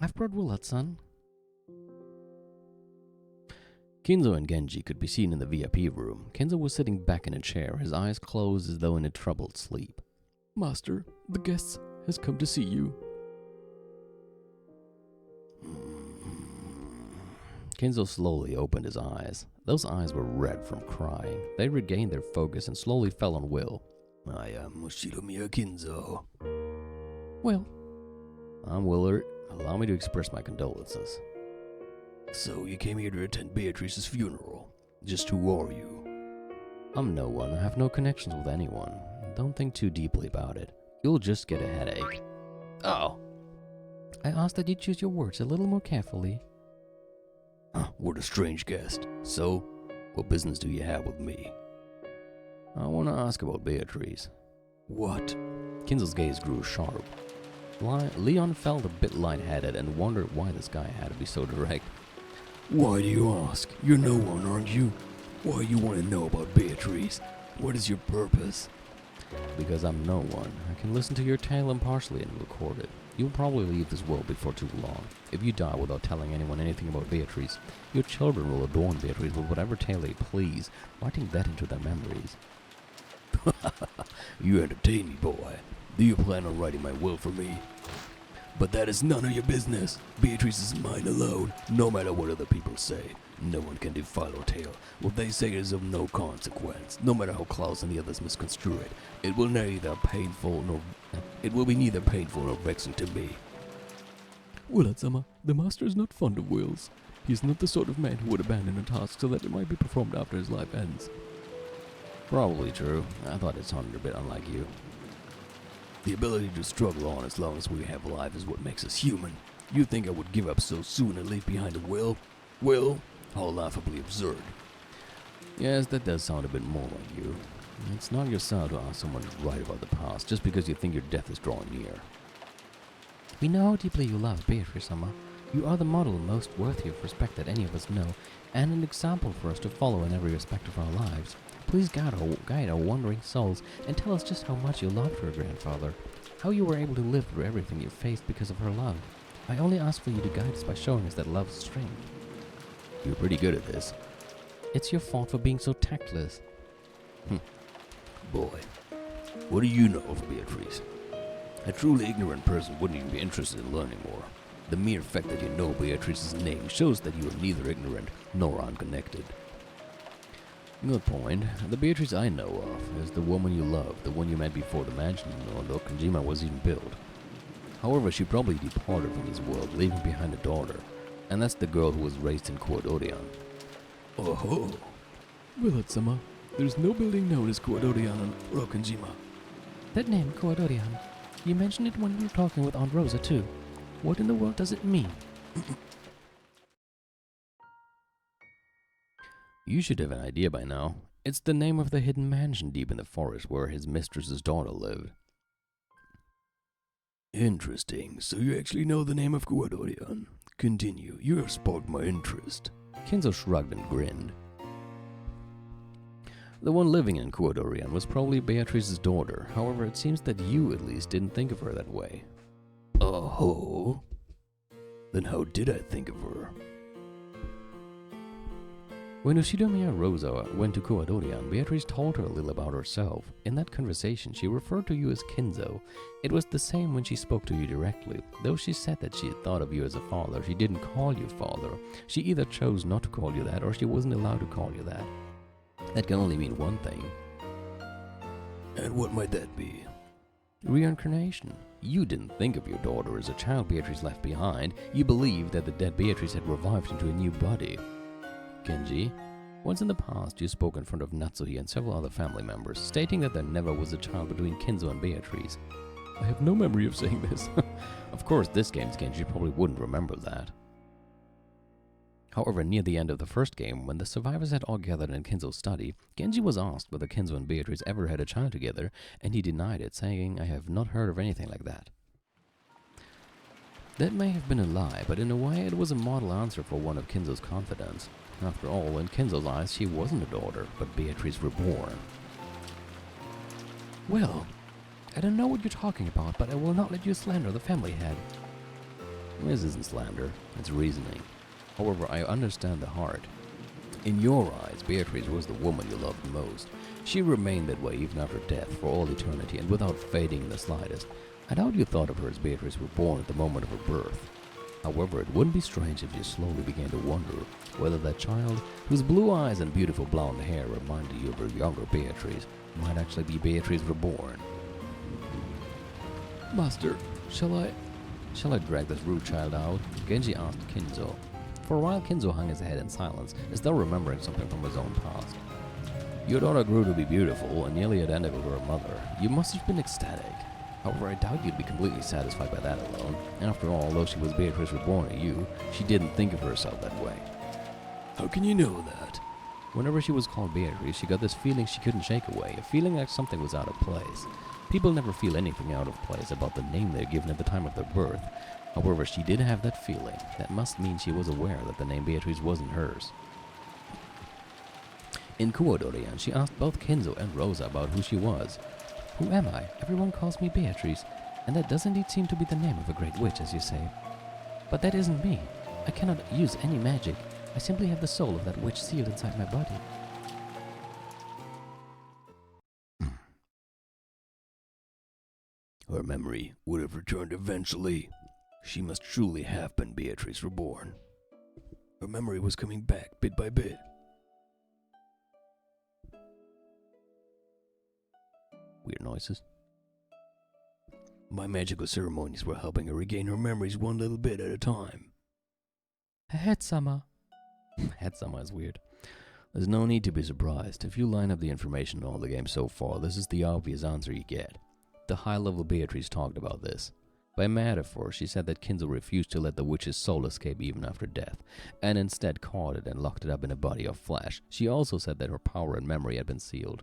I've brought Willard, son. Kinzo and Genji could be seen in the VIP room. Kinzo was sitting back in a chair, his eyes closed as though in a troubled sleep. Master, the guest has come to see you. Kinzo slowly opened his eyes. Those eyes were red from crying. They regained their focus and slowly fell on Will. I am Shiromiya Kinzo. Will. I'm Willard. Allow me to express my condolences. So you came here to attend Beatrice's funeral. Just who are you? I'm no one. I have no connections with anyone. Don't think too deeply about it. You'll just get a headache. Oh. I ask that you choose your words a little more carefully. What a strange guest. So, what business do you have with me? I want to ask about Beatrice. What? Kinzo's gaze grew sharp. Leon felt a bit lightheaded and wondered why this guy had to be so direct. Why do you ask? You're no one, aren't you? Why you want to know about Beatrice? What is your purpose? Because I'm no one. I can listen to your tale impartially and record it. You'll probably leave this world before too long. If you die without telling anyone anything about Beatrice, your children will adorn Beatrice with whatever tale they please, writing that into their memories. You entertain me, boy. Do you plan on writing my will for me? But that is none of your business. Beatrice is mine alone, no matter what other people say. No one can defile or tale. What they say is of no consequence, no matter how Klaus and the others misconstrue it. It will be neither painful nor vexing to me. Willard-sama, the master is not fond of wills. He is not the sort of man who would abandon a task so that it might be performed after his life ends. Probably true. I thought it sounded a bit unlike you. The ability to struggle on as long as we have life is what makes us human. You think I would give up so soon and leave behind a will? Will? How laughably absurd. Yes, that does sound a bit more like you. It's not your style to ask someone to write about the past just because you think your death is drawing near. We know how deeply you love Beatrice-sama. You are the model most worthy of respect that any of us know, and an example for us to follow in every aspect of our lives. Please guide our wandering souls and tell us just how much you loved her grandfather, how you were able to live through everything you faced because of her love. I only ask for you to guide us by showing us that love's strength. You're pretty good at this. It's your fault for being so tactless. Boy, what do you know of Beatrice? A truly ignorant person wouldn't even be interested in learning more. The mere fact that you know Beatrice's name shows that you are neither ignorant nor unconnected. Good point. The Beatrice I know of is the woman you love, the one you met before the mansion in Konjima was even built. However, she probably departed from this world, leaving behind a daughter, and that's the girl who was raised in Kuodorian. Oh-ho! Willard-sama, there's no building known as Kuodorian on Rokonjima. That name, Kuodorian, you mentioned it when we were talking with Aunt Rosa too. What in the world does it mean? You should have an idea by now. It's the name of the hidden mansion deep in the forest where his mistress's daughter lived. Interesting. So you actually know the name of Kuodorian. Continue. You have sparked my interest. Kinzo shrugged and grinned. The one living in Kuodorian was probably Beatrice's daughter. However, it seems that you at least didn't think of her that way. Oh? Then how did I think of her? When Ushidomiya Rosa went to Kuodorian, Beatrice told her a little about herself. In that conversation, she referred to you as Kinzo. It was the same when she spoke to you directly. Though she said that she had thought of you as a father, she didn't call you father. She either chose not to call you that, or she wasn't allowed to call you that. That can only mean one thing. And what might that be? Reincarnation. You didn't think of your daughter as a child Beatrice left behind. You believed that the dead Beatrice had revived into a new body. Genji, once in the past you spoke in front of Natsuhi and several other family members, stating that there never was a child between Kinzo and Beatrice. I have no memory of saying this. Of course, this game's Genji probably wouldn't remember that. However, near the end of the first game, when the survivors had all gathered in Kinzo's study, Genji was asked whether Kinzo and Beatrice ever had a child together, and he denied it, saying, "I have not heard of anything like that." That may have been a lie, but in a way it was a model answer for one of Kinzo's confidants. After all, in Kinzo's eyes, she wasn't a daughter, but Beatrice reborn. Well, I don't know what you're talking about, but I will not let you slander the family head. This isn't slander, it's reasoning. However, I understand the heart. In your eyes, Beatrice was the woman you loved most. She remained that way even after death, for all eternity, and without fading in the slightest. I doubt you thought of her as Beatrice were born at the moment of her birth. However, it wouldn't be strange if you slowly began to wonder whether that child, whose blue eyes and beautiful blonde hair reminded you of her younger Beatrice, might actually be Beatrice reborn. Master, shall I? Shall I drag this rude child out? Genji asked Kinzo. For a while, Kinzo hung his head in silence, as though remembering something from his own past. Your daughter grew to be beautiful and nearly identical to her mother. You must have been ecstatic. However, I doubt you'd be completely satisfied by that alone. After all, although she was Beatrice reborn to you, she didn't think of herself that way. How can you know that? Whenever she was called Beatrice, she got this feeling she couldn't shake away, a feeling like something was out of place. People never feel anything out of place about the name they're given at the time of their birth. However, she did have that feeling. That must mean she was aware that the name Beatrice wasn't hers. In Kuodorian, she asked both Kinzo and Rosa about who she was. Who am I? Everyone calls me Beatrice, and that does indeed seem to be the name of a great witch, as you say. But that isn't me. I cannot use any magic. I simply have the soul of that witch sealed inside my body. Her memory would have returned eventually. She must truly have been Beatrice reborn. Her memory was coming back bit by bit. Weird noises. My magical ceremonies were helping her regain her memories one little bit at a time. Head-sama. Head-sama is weird. There's no need to be surprised. If you line up the information in all the games so far, this is the obvious answer you get. The high-level Beatrice talked about this. By metaphor, she said that Kinzo refused to let the witch's soul escape even after death, and instead caught it and locked it up in a body of flesh. She also said that her power and memory had been sealed.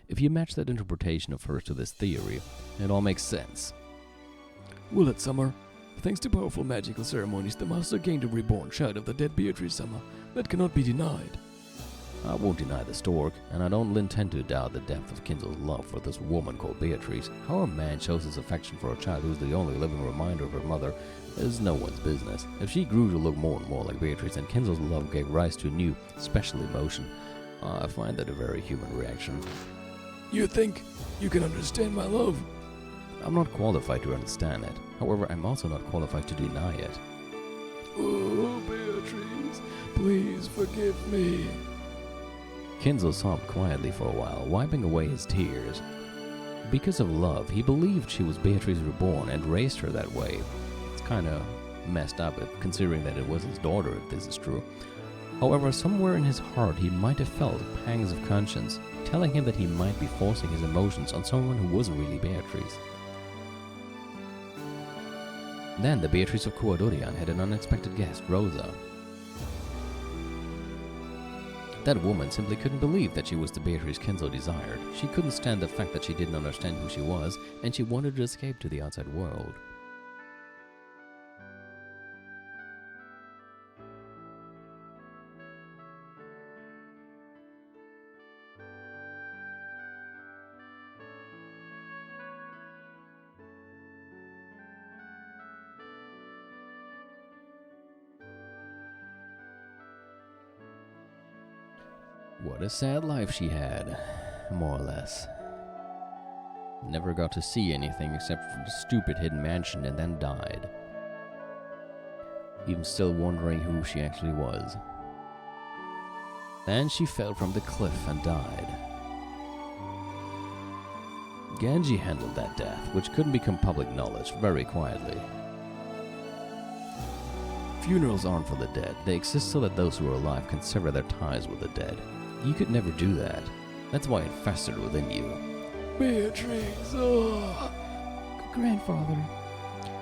If you match that interpretation of hers to this theory, it all makes sense. Willet Summer. Thanks to powerful magical ceremonies, the master gained a reborn child of the dead Beatrice Summer. That cannot be denied. I won't deny the stork, and I don't intend to doubt the depth of Kinzo's love for this woman called Beatrice. How a man shows his affection for a child who's the only living reminder of her mother is no one's business. If she grew to look more and more like Beatrice, and Kinzo's love gave rise to a new, special emotion, I find that a very human reaction. You think you can understand my love? I'm not qualified to understand it. However, I'm also not qualified to deny it. Oh, Beatrice, please forgive me. Kinzo sobbed quietly for a while, wiping away his tears. Because of love, he believed she was Beatrice reborn and raised her that way. It's kinda messed up considering that it was his daughter, if this is true. However, somewhere in his heart he might have felt pangs of conscience, telling him that he might be forcing his emotions on someone who wasn't really Beatrice. Then the Beatrice of Kuodorian had an unexpected guest, Rosa. That woman simply couldn't believe that she was the Beatrice Kinzo desired. She couldn't stand the fact that she didn't understand who she was, and she wanted to escape to the outside world. What a sad life she had, more or less. Never got to see anything except for the stupid hidden mansion and then died. Even still wondering who she actually was. Then she fell from the cliff and died. Genji handled that death, which couldn't become public knowledge, very quietly. Funerals aren't for the dead. They exist so that those who are alive can sever their ties with the dead. You could never do that. That's why it festered within you. Beatrice, oh. Grandfather.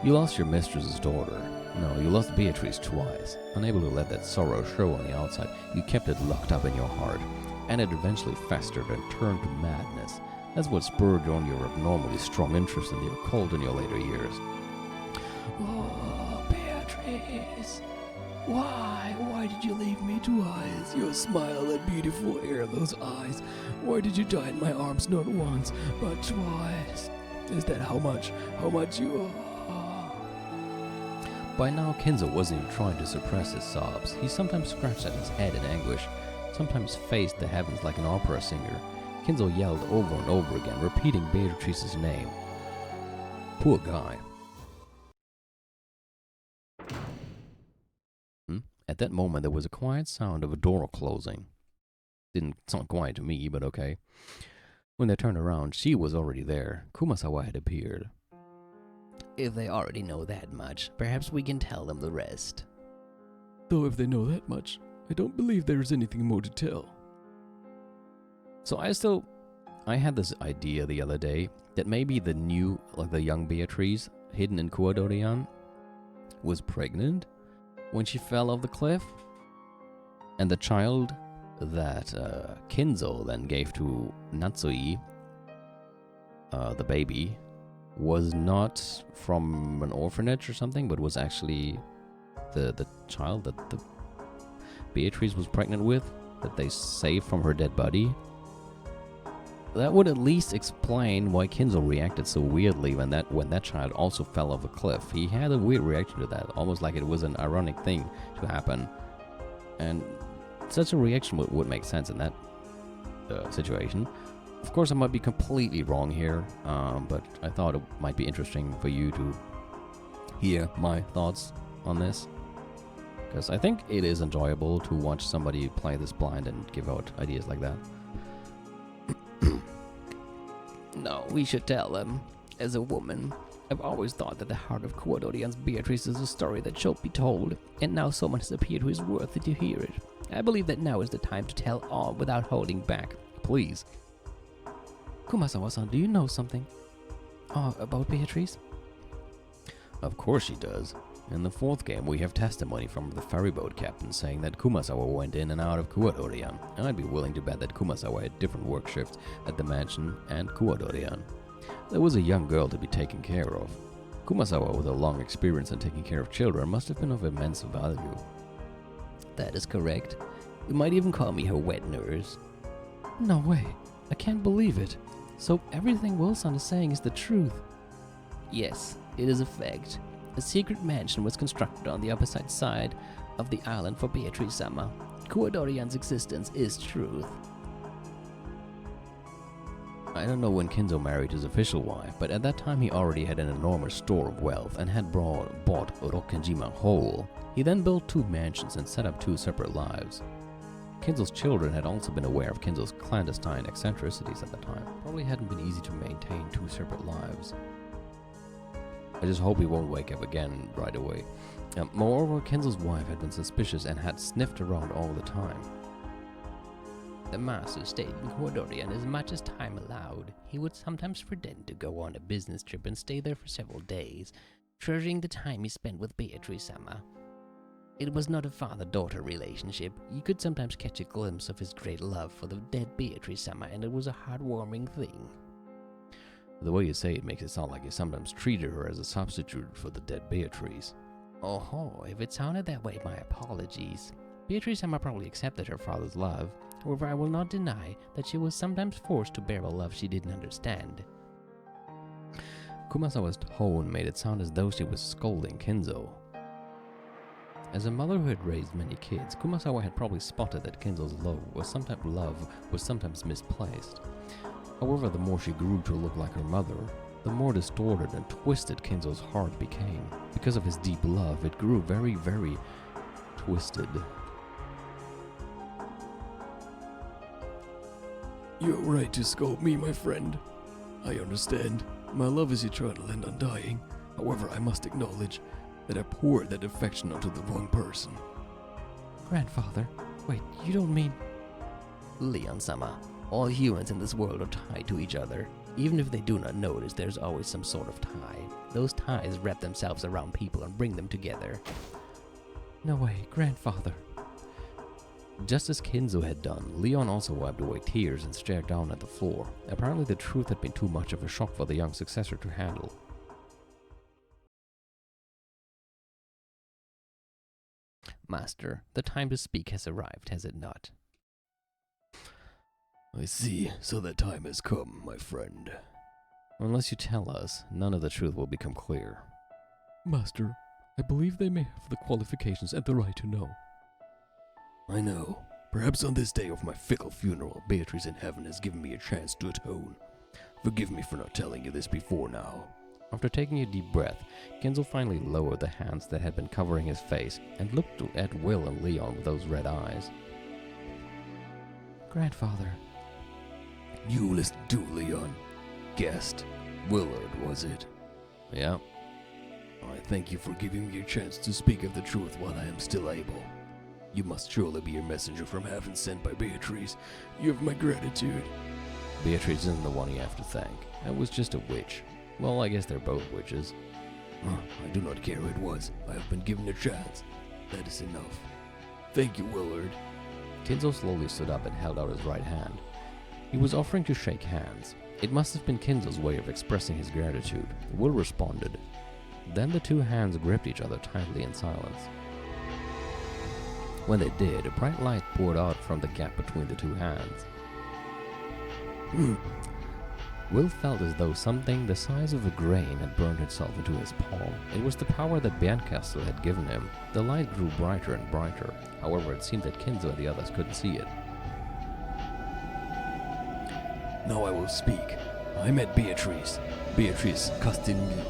You lost your mistress's daughter. No, you lost Beatrice twice. Unable to let that sorrow show on the outside, you kept it locked up in your heart, and it eventually festered and turned to madness. That's what spurred on your abnormally strong interest in the occult in your later years. Oh, Beatrice. Why did you leave me twice? Your smile, that beautiful hair, those eyes. Why did you die in my arms not once, but twice? Is that how much you are? By now, Kinzo wasn't even trying to suppress his sobs. He sometimes scratched at his head in anguish, sometimes faced the heavens like an opera singer. Kinzo yelled over and over again, repeating Beatrice's name. Poor guy. At that moment, there was a quiet sound of a door closing. Didn't sound quiet to me, but okay. When they turned around, she was already there. Kumasawa had appeared. If they already know that much, perhaps we can tell them the rest. Though if they know that much, I don't believe there is anything more to tell. So I had this idea the other day that maybe the young Beatrice hidden in Kuwadorian was pregnant when she fell off the cliff. And the child that Kinzo then gave to Natsui, the baby, was not from an orphanage or something, but was actually the child that the Beatrice was pregnant with, that they saved from her dead body. That would at least explain why Kinzo reacted so weirdly when that child also fell off a cliff. He had a weird reaction to that, almost like it was an ironic thing to happen. And such a reaction would make sense in that situation. Of course, I might be completely wrong here, but I thought it might be interesting for you to hear my thoughts on this. Because I think it is enjoyable to watch somebody play this blind and give out ideas like that. No, we should tell them. As a woman, I've always thought that the heart of Kuwadorian's Beatrice is a story that should be told, and now someone has appeared who is worthy to hear it. I believe that now is the time to tell all without holding back. Please. Kumasawa-san, do you know something about Beatrice? Of course she does. In the fourth game, we have testimony from the ferryboat captain saying that Kumasawa went in and out of Kuwadorian, and I'd be willing to bet that Kumasawa had different work shifts at the mansion and Kuwadorian. There was a young girl to be taken care of. Kumasawa, with a long experience in taking care of children, must have been of immense value. That is correct. You might even call me her wet nurse. No way. I can't believe it. So everything Wilson is saying is the truth. Yes, it is a fact. A secret mansion was constructed on the opposite side of the island for Beatrice-sama. Kuwadorian's existence is truth. I don't know when Kinzo married his official wife, but at that time he already had an enormous store of wealth and had bought Rokkenjima whole. He then built 2 mansions and set up 2 separate lives. Kinzo's children had also been aware of Kinzo's clandestine eccentricities at the time. Probably hadn't been easy to maintain 2 separate lives. I just hope he won't wake up again right away. Moreover, Kinzo's wife had been suspicious and had sniffed around all the time. The master stayed in Kuwadorian as much as time allowed. He would sometimes pretend to go on a business trip and stay there for several days, treasuring the time he spent with Beatrice-sama. It was not a father-daughter relationship. You could sometimes catch a glimpse of his great love for the dead Beatrice-sama, and it was a heartwarming thing. The way you say it makes it sound like he sometimes treated her as a substitute for the dead Beatrice. Oh, if it sounded that way, my apologies. Beatrice-sama probably accepted her father's love. However, I will not deny that she was sometimes forced to bear a love she didn't understand. Kumasawa's tone made it sound as though she was scolding Kinzo. As a mother who had raised many kids, Kumasawa had probably spotted that Kinzo's love was sometimes misplaced. However, the more she grew to look like her mother, the more distorted and twisted Kinzo's heart became. Because of his deep love, it grew very, very twisted. You're right to scold me, my friend. I understand. My love is eternal and undying. However, I must acknowledge that I poured that affection onto the wrong person. Grandfather, wait, you don't mean... Leon-sama, all humans in this world are tied to each other. Even if they do not notice, there's always some sort of tie. Those ties wrap themselves around people and bring them together. No way, grandfather. Just as Kinzo had done, Leon also wiped away tears and stared down at the floor. Apparently the truth had been too much of a shock for the young successor to handle. Master, the time to speak has arrived, has it not? I see, so that time has come, my friend. Unless you tell us, none of the truth will become clear. Master, I believe they may have the qualifications and the right to know. I know. Perhaps on this day of my fickle funeral, Beatrice in heaven has given me a chance to atone. Forgive me for not telling you this before now. After taking a deep breath, Kinzo finally lowered the hands that had been covering his face and looked at Will and Leon with those red eyes. Grandfather. You listen to Leon. Guessed. Willard, was it? Yeah. I thank you for giving me a chance to speak of the truth while I am still able. You must surely be a messenger from heaven sent by Beatrice. You have my gratitude. Beatrice isn't the one you have to thank. That was just a witch. Well, I guess they're both witches. I do not care who it was. I have been given a chance. That is enough. Thank you, Willard. Kinzo slowly stood up and held out his right hand. He was offering to shake hands. It must have been Kinzo's way of expressing his gratitude. Will responded. Then the two hands gripped each other tightly in silence. When they did, a bright light poured out from the gap between the two hands. Will felt as though something the size of a grain had burned itself into his palm. It was the power that Bernkastel had given him. The light grew brighter and brighter. However, it seemed that Kinzo and the others couldn't see it. Now I will speak. I met Beatrice. Beatrice Castiglioni.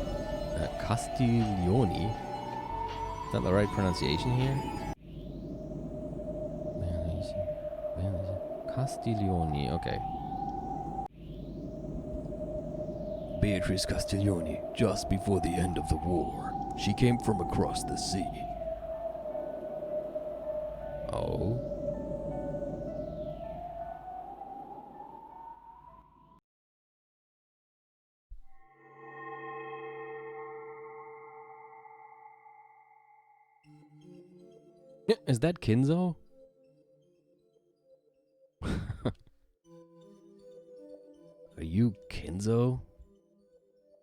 Is that the right pronunciation here? Castiglioni, okay. Beatrice Castiglioni, just before the end of the war. She came from across the sea. Oh? Is that Kinzo? Are you Kinzo?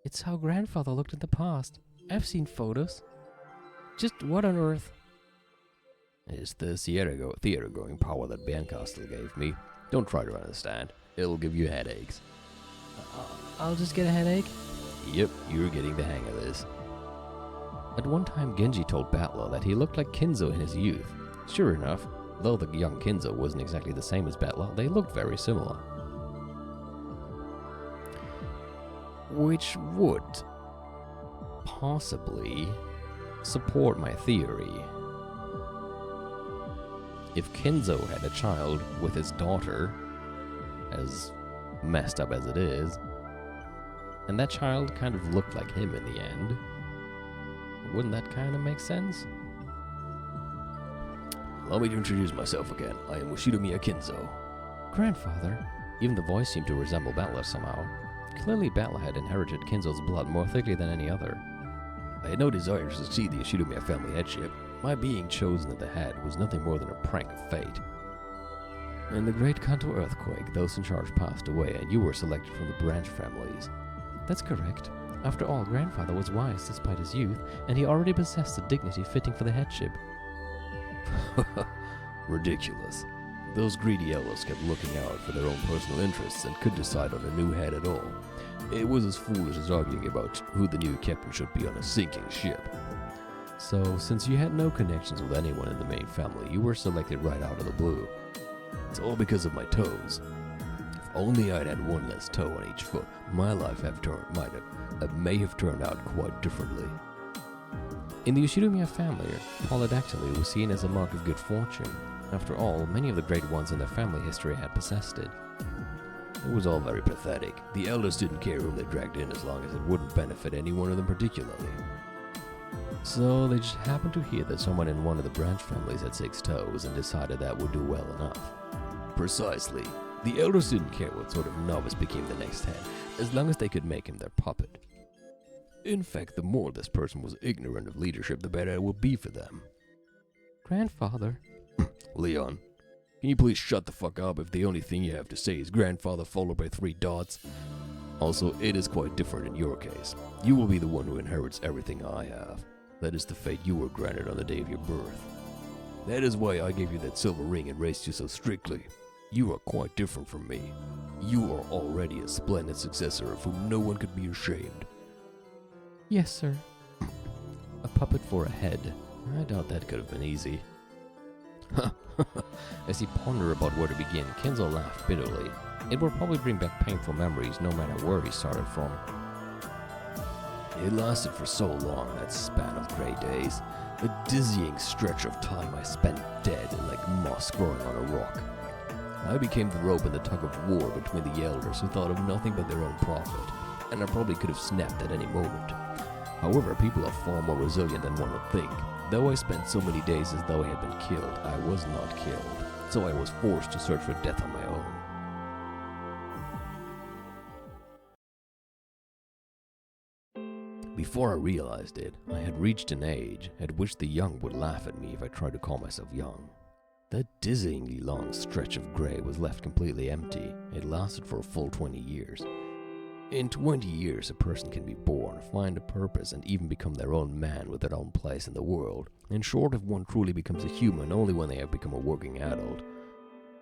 It's how grandfather looked in the past. I've seen photos. Just what on earth? It's the theater-going power that Bernkastel gave me. Don't try to understand. It'll give you headaches. I'll just get a headache? Yep, you're getting the hang of this. At one time, Genji told Battler that he looked like Kinzo in his youth. Sure enough, though the young Kinzo wasn't exactly the same as Battler, they looked very similar. Which would possibly support my theory. If Kinzo had a child with his daughter, as messed up as it is, and that child kind of looked like him in the end, wouldn't that kind of make sense? Allow me to introduce myself again. I am Ushinomiya Kinzo. Grandfather? Even the voice seemed to resemble Battler somehow. Clearly Battler had inherited Kinzo's blood more thickly than any other. I had no desire to succeed the Ushinomiya family headship. My being chosen at the head was nothing more than a prank of fate. In the Great Kanto earthquake, those in charge passed away, and you were selected from the branch families. That's correct. After all, grandfather was wise despite his youth, and he already possessed a dignity fitting for the headship. Ridiculous. Those greedy elders kept looking out for their own personal interests and could decide on a new head at all. It was as foolish as arguing about who the new captain should be on a sinking ship. So, since you had no connections with anyone in the main family, you were selected right out of the blue. It's all because of my toes. If only I'd had one less toe on each foot, my life may have turned out quite differently. In the Ushinomiya family, polydactyly was seen as a mark of good fortune. After all, many of the great ones in their family history had possessed it. It was all very pathetic. The elders didn't care whom they dragged in as long as it wouldn't benefit any one of them particularly. So they just happened to hear that someone in one of the branch families had 6 toes and decided that would do well enough. Precisely. The elders didn't care what sort of novice became the next head, as long as they could make him their puppet. In fact, the more this person was ignorant of leadership, the better it would be for them. Grandfather? Leon, can you please shut the fuck up if the only thing you have to say is grandfather followed by 3 dots? Also, it is quite different in your case. You will be the one who inherits everything I have. That is the fate you were granted on the day of your birth. That is why I gave you that silver ring and raised you so strictly. You are quite different from me. You are already a splendid successor of whom no one could be ashamed. Yes, sir. A puppet for a head. I doubt that could have been easy. As he pondered about where to begin, Kinzo laughed bitterly. It would probably bring back painful memories no matter where he started from. It lasted for so long, that span of grey days. A dizzying stretch of time I spent dead like moss growing on a rock. I became the rope in the tug of war between the elders who thought of nothing but their own profit, and I probably could have snapped at any moment. However, people are far more resilient than one would think. Though I spent so many days as though I had been killed, I was not killed, so I was forced to search for death on my own. Before I realized it, I had reached an age at which the young would laugh at me if I tried to call myself young. That dizzyingly long stretch of grey was left completely empty. It lasted for a full 20 years. In 20 years, a person can be born, find a purpose, and even become their own man with their own place in the world. In short, if one truly becomes a human, only when they have become a working adult.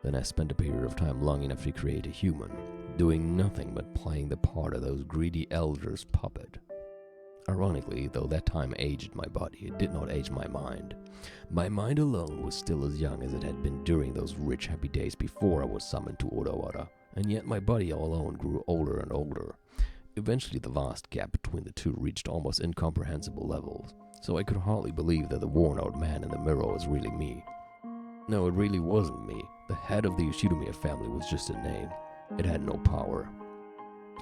Then I spent a period of time long enough to create a human, doing nothing but playing the part of those greedy elders' puppet. Ironically, though that time aged my body, it did not age my mind. My mind alone was still as young as it had been during those rich, happy days before I was summoned to Odawara, and yet my body alone grew older and older. Eventually, the vast gap between the two reached almost incomprehensible levels, so I could hardly believe that the worn-out man in the mirror was really me. No, it really wasn't me. The head of the Yoshidomiya family was just a name. It had no power.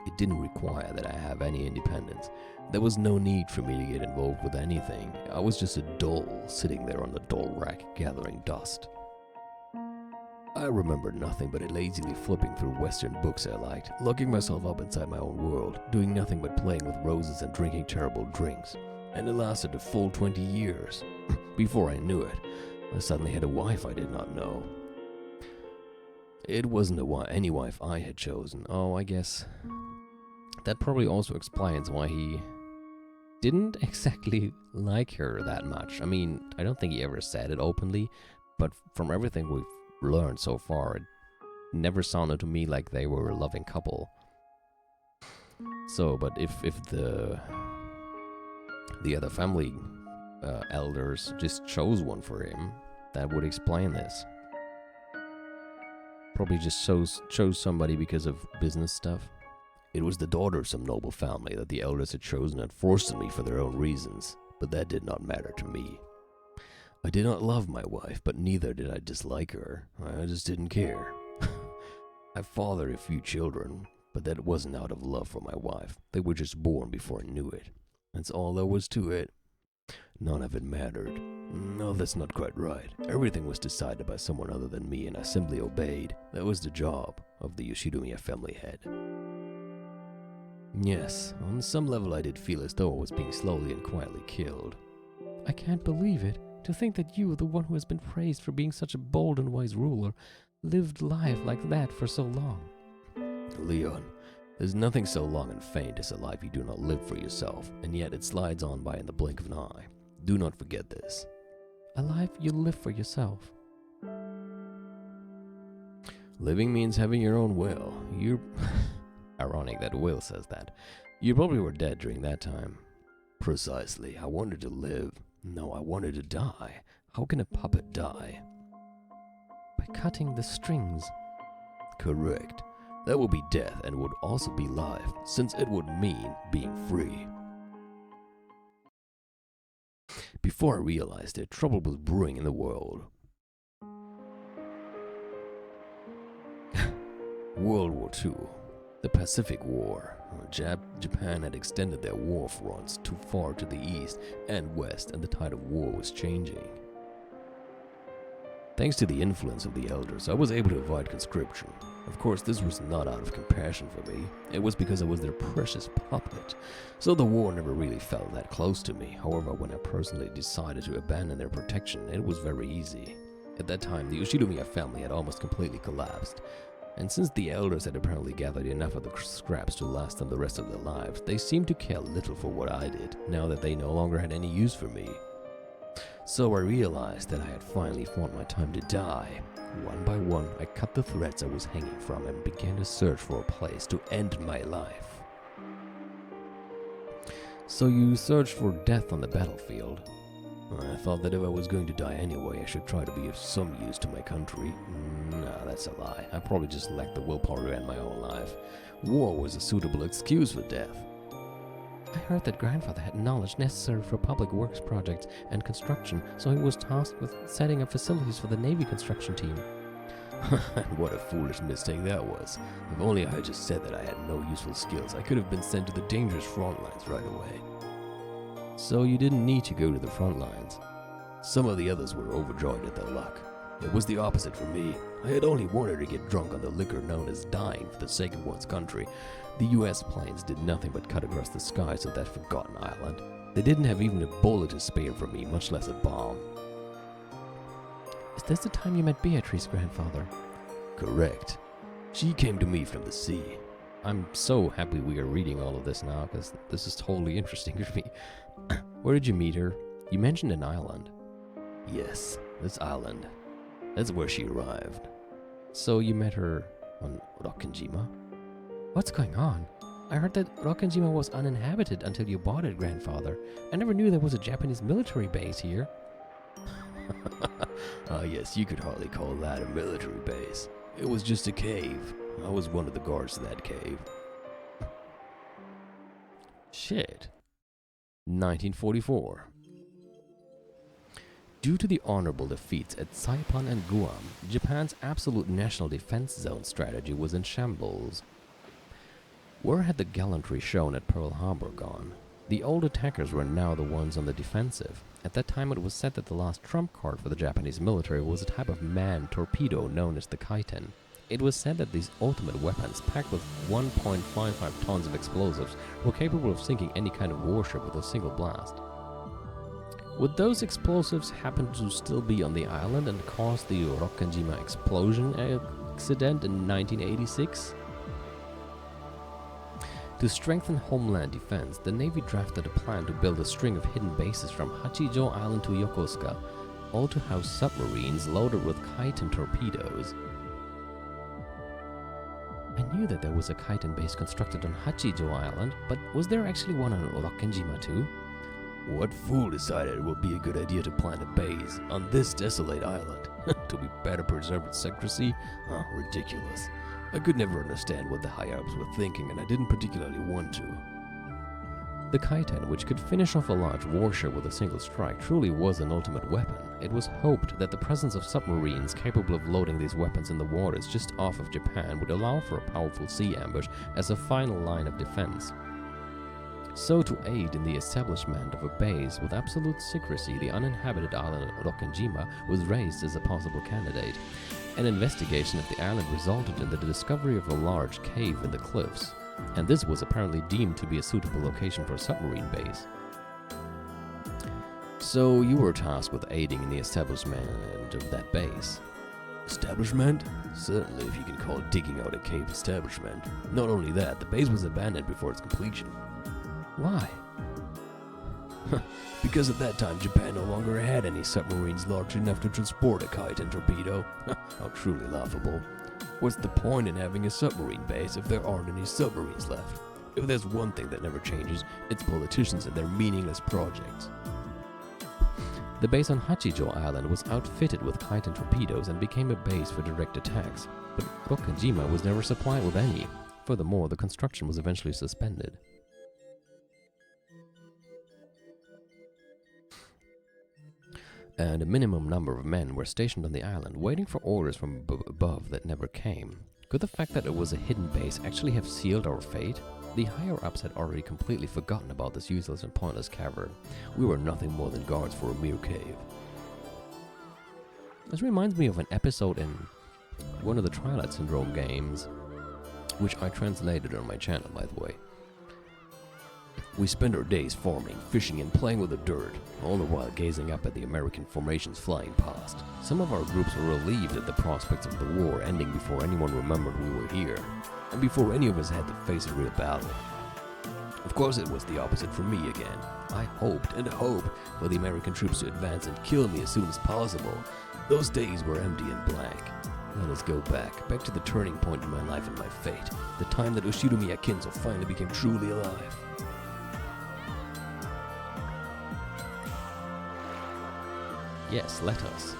It didn't require that I have any independence. There was no need for me to get involved with anything. I was just a doll sitting there on the doll rack gathering dust. I remembered nothing but lazily flipping through Western books I liked, locking myself up inside my own world, doing nothing but playing with roses and drinking terrible drinks. And it lasted a full 20 years. Before I knew it, I suddenly had a wife I did not know. It wasn't any wife I had chosen. Oh, I guess that probably also explains why he didn't exactly like her that much. I mean, I don't think he ever said it openly, but from everything we've learned so far, it never sounded to me like they were a loving couple. So, but if the other family elders just chose one for him, that would explain this. Probably just chose somebody because of business stuff. It was the daughter of some noble family that the elders had chosen and forced on me for their own reasons, but that did not matter to me. I did not love my wife, but neither did I dislike her. I just didn't care. I fathered a few children, but that wasn't out of love for my wife. They were just born before I knew it. That's all there was to it. None of it mattered. No, that's not quite right. Everything was decided by someone other than me, and I simply obeyed. That was the job of the Yoshidomiya family head. Yes, on some level I did feel as though I was being slowly and quietly killed. I can't believe it. To think that you, the one who has been praised for being such a bold and wise ruler, lived life like that for so long. Leon, there's nothing so long and faint as a life you do not live for yourself, and yet it slides on by in the blink of an eye. Do not forget this. A life you live for yourself. Living means having your own will. You're... Ironic that Will says that. You probably were dead during that time. Precisely. I wanted to live. No, I wanted to die. How can a puppet die? By cutting the strings. Correct. That would be death and would also be life, since it would mean being free. Before I realized it, trouble was brewing in the world. World War II. The Pacific War. Japan had extended their war fronts too far to the east and west, and the tide of war was changing. Thanks to the influence of the elders, I was able to avoid conscription. Of course, this was not out of compassion for me. It was because I was their precious puppet. So the war never really felt that close to me. However, when I personally decided to abandon their protection, it was very easy. At that time, the Yoshidomiya family had almost completely collapsed. And since the elders had apparently gathered enough of the scraps to last them the rest of their lives, they seemed to care little for what I did, now that they no longer had any use for me. So I realized that I had finally found my time to die. One by one, I cut the threads I was hanging from and began to search for a place to end my life. So you searched for death on the battlefield. I thought that if I was going to die anyway, I should try to be of some use to my country. No, that's a lie. I probably just lacked the willpower to end my own life. War was a suitable excuse for death. I heard that grandfather had knowledge necessary for public works projects and construction, so he was tasked with setting up facilities for the Navy construction team. What a foolish mistake that was. If only I had just said that I had no useful skills, I could have been sent to the dangerous front lines right away. So you didn't need to go to the front lines. Some of the others were overjoyed at their luck. It was the opposite for me. I had only wanted to get drunk on the liquor known as dying for the sake of one's country. The US planes did nothing but cut across the skies of that forgotten island. They didn't have even a bullet to spare for me, much less a bomb. Is this the time you met Beatrice, grandfather? Correct. She came to me from the sea. I'm so happy we are reading all of this now, because this is totally interesting to me. Where did you meet her? You mentioned an island. Yes, this island. That's where she arrived. So you met her on Rokkenjima? What's going on? I heard that Rokkenjima was uninhabited until you bought it, grandfather. I never knew there was a Japanese military base here. Yes, you could hardly call that a military base. It was just a cave. I was one of the guards to that cave. Shit. 1944. Due to the honorable defeats at Saipan and Guam, Japan's absolute national defense zone strategy was in shambles. Where had the gallantry shown at Pearl Harbor gone? The old attackers were now the ones on the defensive. At that time it was said that the last trump card for the Japanese military was a type of manned torpedo known as the Kaiten. It was said that these ultimate weapons, packed with 1.55 tons of explosives, were capable of sinking any kind of warship with a single blast. Would those explosives happen to still be on the island and cause the Rokkenjima explosion accident in 1986? To strengthen homeland defense, the Navy drafted a plan to build a string of hidden bases from Hachijo Island to Yokosuka, all to house submarines loaded with Kaiten torpedoes. I knew that there was a Kaiten base constructed on Hachijo Island, but was there actually one on Rokkenjima too? What fool decided it would be a good idea to plant a base on this desolate island? To be better preserved its secrecy? Oh, ridiculous. I could never understand what the high-ups were thinking, and I didn't particularly want to. The Kaiten, which could finish off a large warship with a single strike, truly was an ultimate weapon. It was hoped that the presence of submarines capable of loading these weapons in the waters just off of Japan would allow for a powerful sea ambush as a final line of defense. So, to aid in the establishment of a base with absolute secrecy, the uninhabited island of Rokkenjima was raised as a possible candidate. An investigation of the island resulted in the discovery of a large cave in the cliffs, and this was apparently deemed to be a suitable location for a submarine base. So you were tasked with aiding in the establishment of that base. Establishment? Certainly, if you can call digging out a cave establishment. Not only that, the base was abandoned before its completion. Why? Because at that time Japan no longer had any submarines large enough to transport a Kaiten torpedo. How truly laughable. What's the point in having a submarine base if there aren't any submarines left? If there's one thing that never changes, it's politicians and their meaningless projects. The base on Hachijo Island was outfitted with Kaiten torpedoes and became a base for direct attacks, but Rokkenjima was never supplied with any. Furthermore, the construction was eventually suspended. And a minimum number of men were stationed on the island, waiting for orders from above that never came. Could the fact that it was a hidden base actually have sealed our fate? The higher-ups had already completely forgotten about this useless and pointless cavern. We were nothing more than guards for a mere cave. This reminds me of an episode in one of the Twilight Syndrome games, which I translated on my channel, by the way. We spent our days farming, fishing, and playing with the dirt, all the while gazing up at the American formations flying past. Some of our groups were relieved at the prospects of the war ending before anyone remembered we were here, and before any of us had to face a real battle. Of course, it was the opposite for me again. I hoped and hoped for the American troops to advance and kill me as soon as possible. Those days were empty and blank. Let us go back to the turning point in my life and my fate, the time that Ushiromiya Kinzo finally became truly alive. Yes, let us.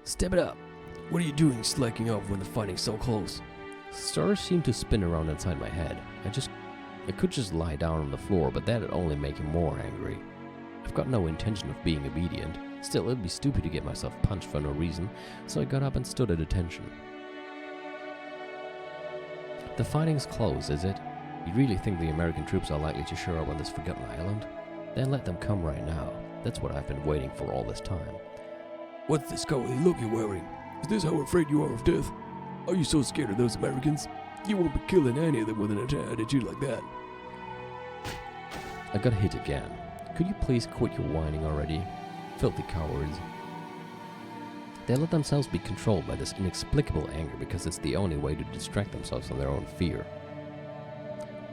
Step it up. What are you doing slacking off when the fighting's so close? Stars seemed to spin around inside my head. I could just lie down on the floor, but that'd only make him more angry. I've got no intention of being obedient. Still, it'd be stupid to get myself punched for no reason, so I got up and stood at attention. The fighting's close, is it? You really think the American troops are likely to show up on this forgotten island? Then let them come right now. That's what I've been waiting for all this time. What's this cowardly look you're wearing? Is this how afraid you are of death? Are you so scared of those Americans? You won't be killing any of them with an attitude like that. I got hit again. Could you please quit your whining already? Filthy cowards. They let themselves be controlled by this inexplicable anger because it's the only way to distract themselves from their own fear.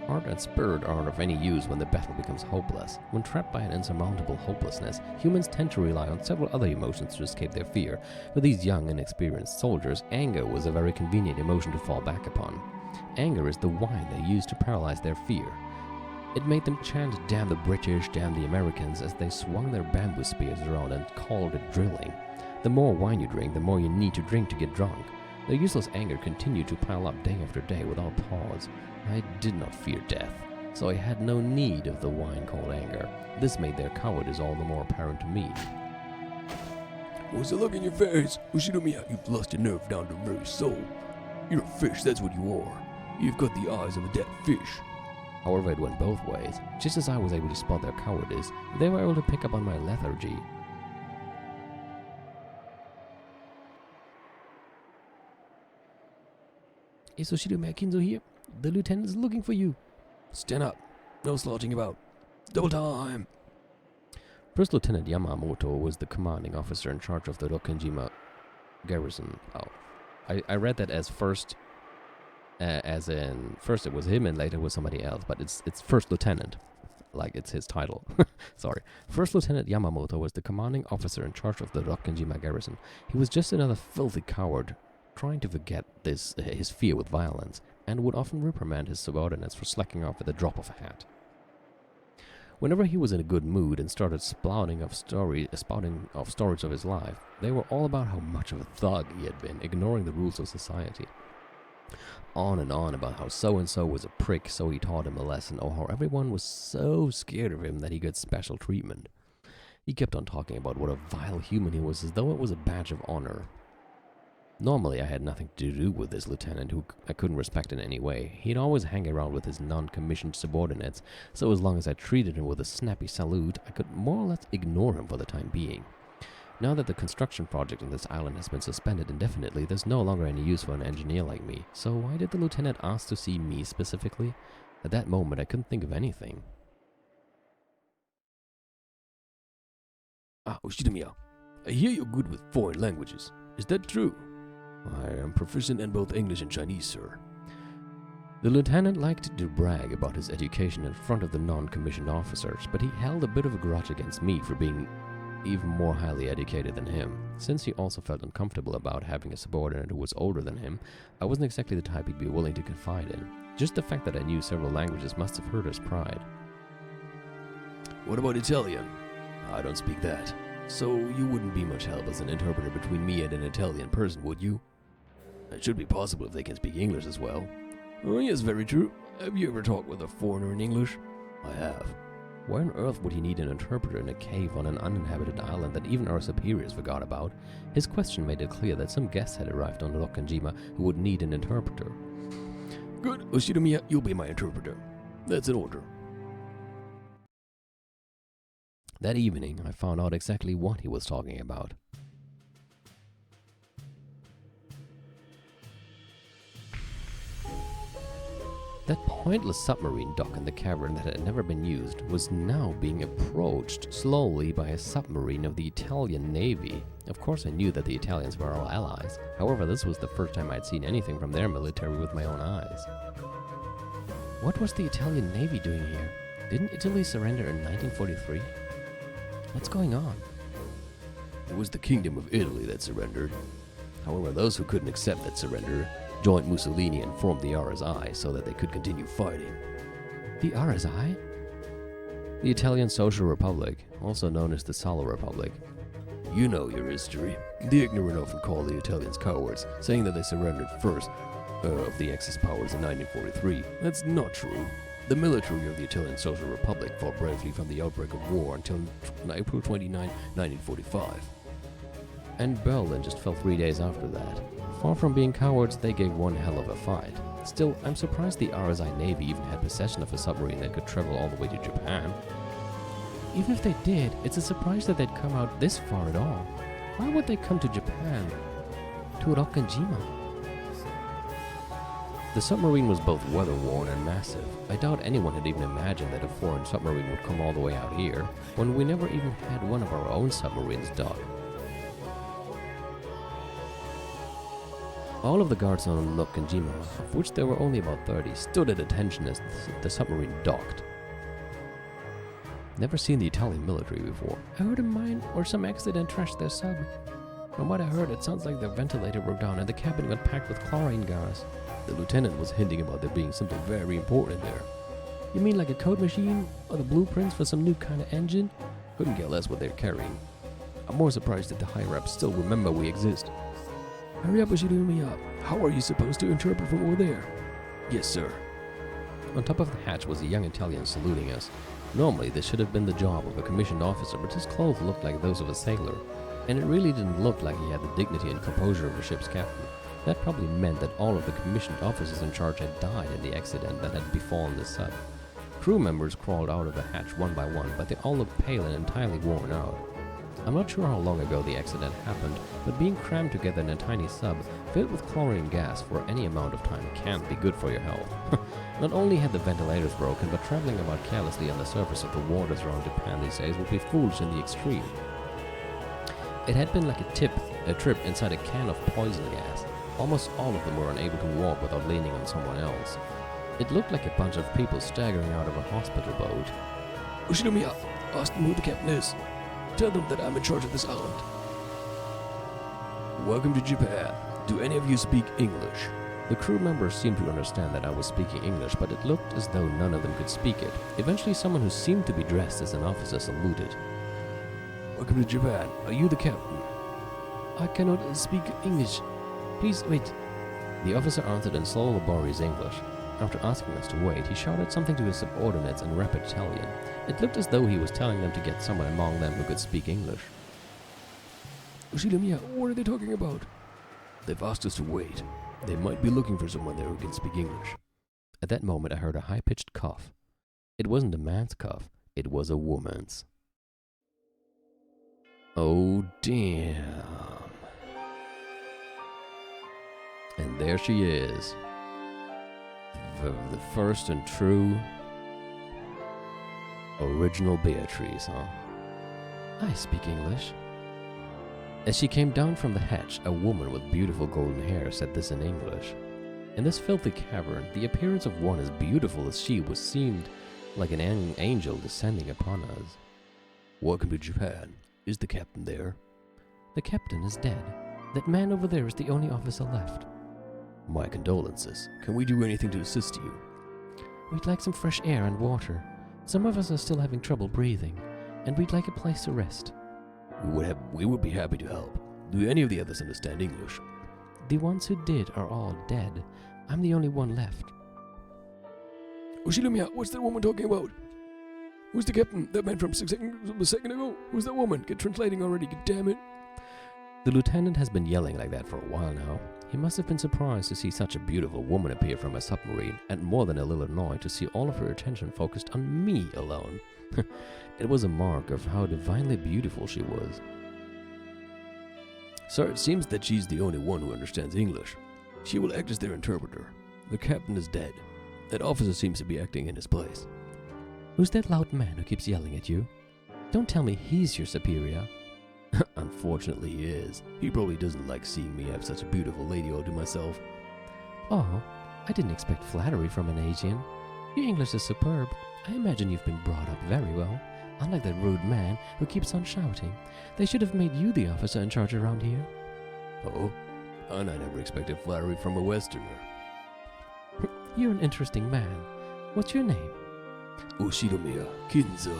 Heart and spirit aren't of any use when the battle becomes hopeless. When trapped by an insurmountable hopelessness, humans tend to rely on several other emotions to escape their fear. For these young, inexperienced soldiers, anger was a very convenient emotion to fall back upon. Anger is the wine they used to paralyze their fear. It made them chant, "Damn the British, damn the Americans," as they swung their bamboo spears around and called it drilling. The more wine you drink, the more you need to drink to get drunk. Their useless anger continued to pile up day after day without pause. I did not fear death, so I had no need of the wine called anger. This made their cowardice all the more apparent to me. What's the look in your face? Ushinomiya, you've lost your nerve down to the very soul. You're a fish, that's what you are. You've got the eyes of a dead fish. However, it went both ways. Just as I was able to spot their cowardice, they were able to pick up on my lethargy. Is Ushinomiya Kinzo here? The lieutenant is looking for you. Stand up. No slouching about. Double time. First Lieutenant Yamamoto was the commanding officer in charge of the Rokkenjima garrison. I read that as first, as in first it was him and later it was somebody else, but it's First Lieutenant, like it's his title. Sorry. First Lieutenant Yamamoto was the commanding officer in charge of the Rokkenjima garrison. He was just another filthy coward, trying to forget his fear with violence, and would often reprimand his subordinates for slacking off at the drop of a hat. Whenever he was in a good mood and started spouting off stories of his life, they were all about how much of a thug he had been, ignoring the rules of society. On and on about how so-and-so was a prick, so he taught him a lesson, or how everyone was so scared of him that he got special treatment. He kept on talking about what a vile human he was, as though it was a badge of honor. Normally, I had nothing to do with this lieutenant, who I couldn't respect in any way. He'd always hang around with his non-commissioned subordinates, so as long as I treated him with a snappy salute, I could more or less ignore him for the time being. Now that the construction project on this island has been suspended indefinitely, there's no longer any use for an engineer like me. So why did the lieutenant ask to see me specifically? At that moment, I couldn't think of anything. Ushinomiya, I hear you're good with foreign languages. Is that true? I am proficient in both English and Chinese, sir. The lieutenant liked to brag about his education in front of the non-commissioned officers, but he held a bit of a grudge against me for being even more highly educated than him. Since he also felt uncomfortable about having a subordinate who was older than him, I wasn't exactly the type he'd be willing to confide in. Just the fact that I knew several languages must have hurt his pride. What about Italian? I don't speak that. So you wouldn't be much help as an interpreter between me and an Italian person, would you? It should be possible if they can speak English as well. Oh, yes, very true. Have you ever talked with a foreigner in English? I have. Why on earth would he need an interpreter in a cave on an uninhabited island that even our superiors forgot about? His question made it clear that some guests had arrived on Rokkenjima who would need an interpreter. Good, Ushinomiya, you'll be my interpreter. That's an order. That evening, I found out exactly what he was talking about. That pointless submarine dock in the cavern that had never been used was now being approached slowly by a submarine of the Italian Navy. Of course, I knew that the Italians were our allies. However, this was the first time I'd seen anything from their military with my own eyes. What was the Italian Navy doing here? Didn't Italy surrender in 1943? What's going on? It was the Kingdom of Italy that surrendered. However, those who couldn't accept that surrender joined Mussolini and formed the RSI so that they could continue fighting. The RSI? The Italian Social Republic, also known as the Salo Republic. You know your history. The ignorant often call the Italians cowards, saying that they surrendered first of the Axis powers in 1943. That's not true. The military of the Italian Social Republic fought bravely from the outbreak of war until April 29, 1945. And Berlin just fell 3 days after that. Far from being cowards, they gave one hell of a fight. Still, I'm surprised the RSI Navy even had possession of a submarine that could travel all the way to Japan. Even if they did, it's a surprise that they'd come out this far at all. Why would they come to Japan? To Rokkanjima? The submarine was both weather-worn and massive. I doubt anyone had even imagined that a foreign submarine would come all the way out here, when we never even had one of our own submarines docked. All of the guards on Rokkanjima, of which there were only about 30, stood at attention as the submarine docked. Never seen the Italian military before. I heard a mine or some accident trashed their sub. From what I heard, it sounds like their ventilator broke down and the cabin got packed with chlorine gas. The lieutenant was hinting about there being something very important there. You mean like a code machine? Or the blueprints for some new kind of engine? Couldn't care less what they're carrying. I'm more surprised that the higher-ups still remember we exist. Hurry up, Umineko. How are you supposed to interpret from over there? Yes, sir. On top of the hatch was a young Italian saluting us. Normally, this should have been the job of a commissioned officer, but his clothes looked like those of a sailor, and it really didn't look like he had the dignity and composure of a ship's captain. That probably meant that all of the commissioned officers in charge had died in the accident that had befallen the sub. Crew members crawled out of the hatch one by one, but they all looked pale and entirely worn out. I'm not sure how long ago the accident happened, but being crammed together in a tiny sub filled with chlorine gas for any amount of time can't be good for your health. Not only had the ventilators broken, but traveling about carelessly on the surface of the waters around Japan these days would be foolish in the extreme. It had been like a trip inside a can of poison gas. Almost all of them were unable to walk without leaning on someone else. It looked like a bunch of people staggering out of a hospital boat. Umineko, ask them who the captain is. Tell them that I'm in charge of this island. Welcome to Japan. Do any of you speak English? The crew members seemed to understand that I was speaking English, but it looked as though none of them could speak it. Eventually, someone who seemed to be dressed as an officer saluted. Welcome to Japan. Are you the captain? I cannot speak English. Please wait. The officer answered in slow, laborious English. After asking us to wait, he shouted something to his subordinates in rapid Italian. It looked as though he was telling them to get someone among them who could speak English. Umineko, what are they talking about? They've asked us to wait. They might be looking for someone there who can speak English. At that moment, I heard a high-pitched cough. It wasn't a man's cough, it was a woman's. Oh, damn. And there she is. The first and true original Beatrice, huh? I speak English. As she came down from the hatch, a woman with beautiful golden hair said this in English. In this filthy cavern, the appearance of one as beautiful as she was seemed like an angel descending upon us. Welcome to Japan. Is the captain there? The captain is dead. That man over there is the only officer left. My condolences. Can we do anything to assist you? We'd like some fresh air and water. Some of us are still having trouble breathing, and we'd like a place to rest. We would be happy to help. Do any of the others understand English? The ones who did are all dead. I'm the only one left. Umineko, what's that woman talking about? Who's the captain? That man from a second ago? Who's that woman? Get translating already, god damn it. The lieutenant has been yelling like that for a while now. He must have been surprised to see such a beautiful woman appear from a submarine, and more than a little annoyed to see all of her attention focused on me alone. It was a mark of how divinely beautiful she was. Sir, it seems that she's the only one who understands English. She will act as their interpreter. The captain is dead. That officer seems to be acting in his place. Who's that loud man who keeps yelling at you? Don't tell me he's your superior. Unfortunately, he is. He probably doesn't like seeing me have such a beautiful lady all to myself. Oh, I didn't expect flattery from an Asian. Your English is superb. I imagine you've been brought up very well. Unlike that rude man who keeps on shouting. They should have made you the officer in charge around here. Oh, and I never expected flattery from a Westerner. You're an interesting man. What's your name? Oshidomiya, Kinzo.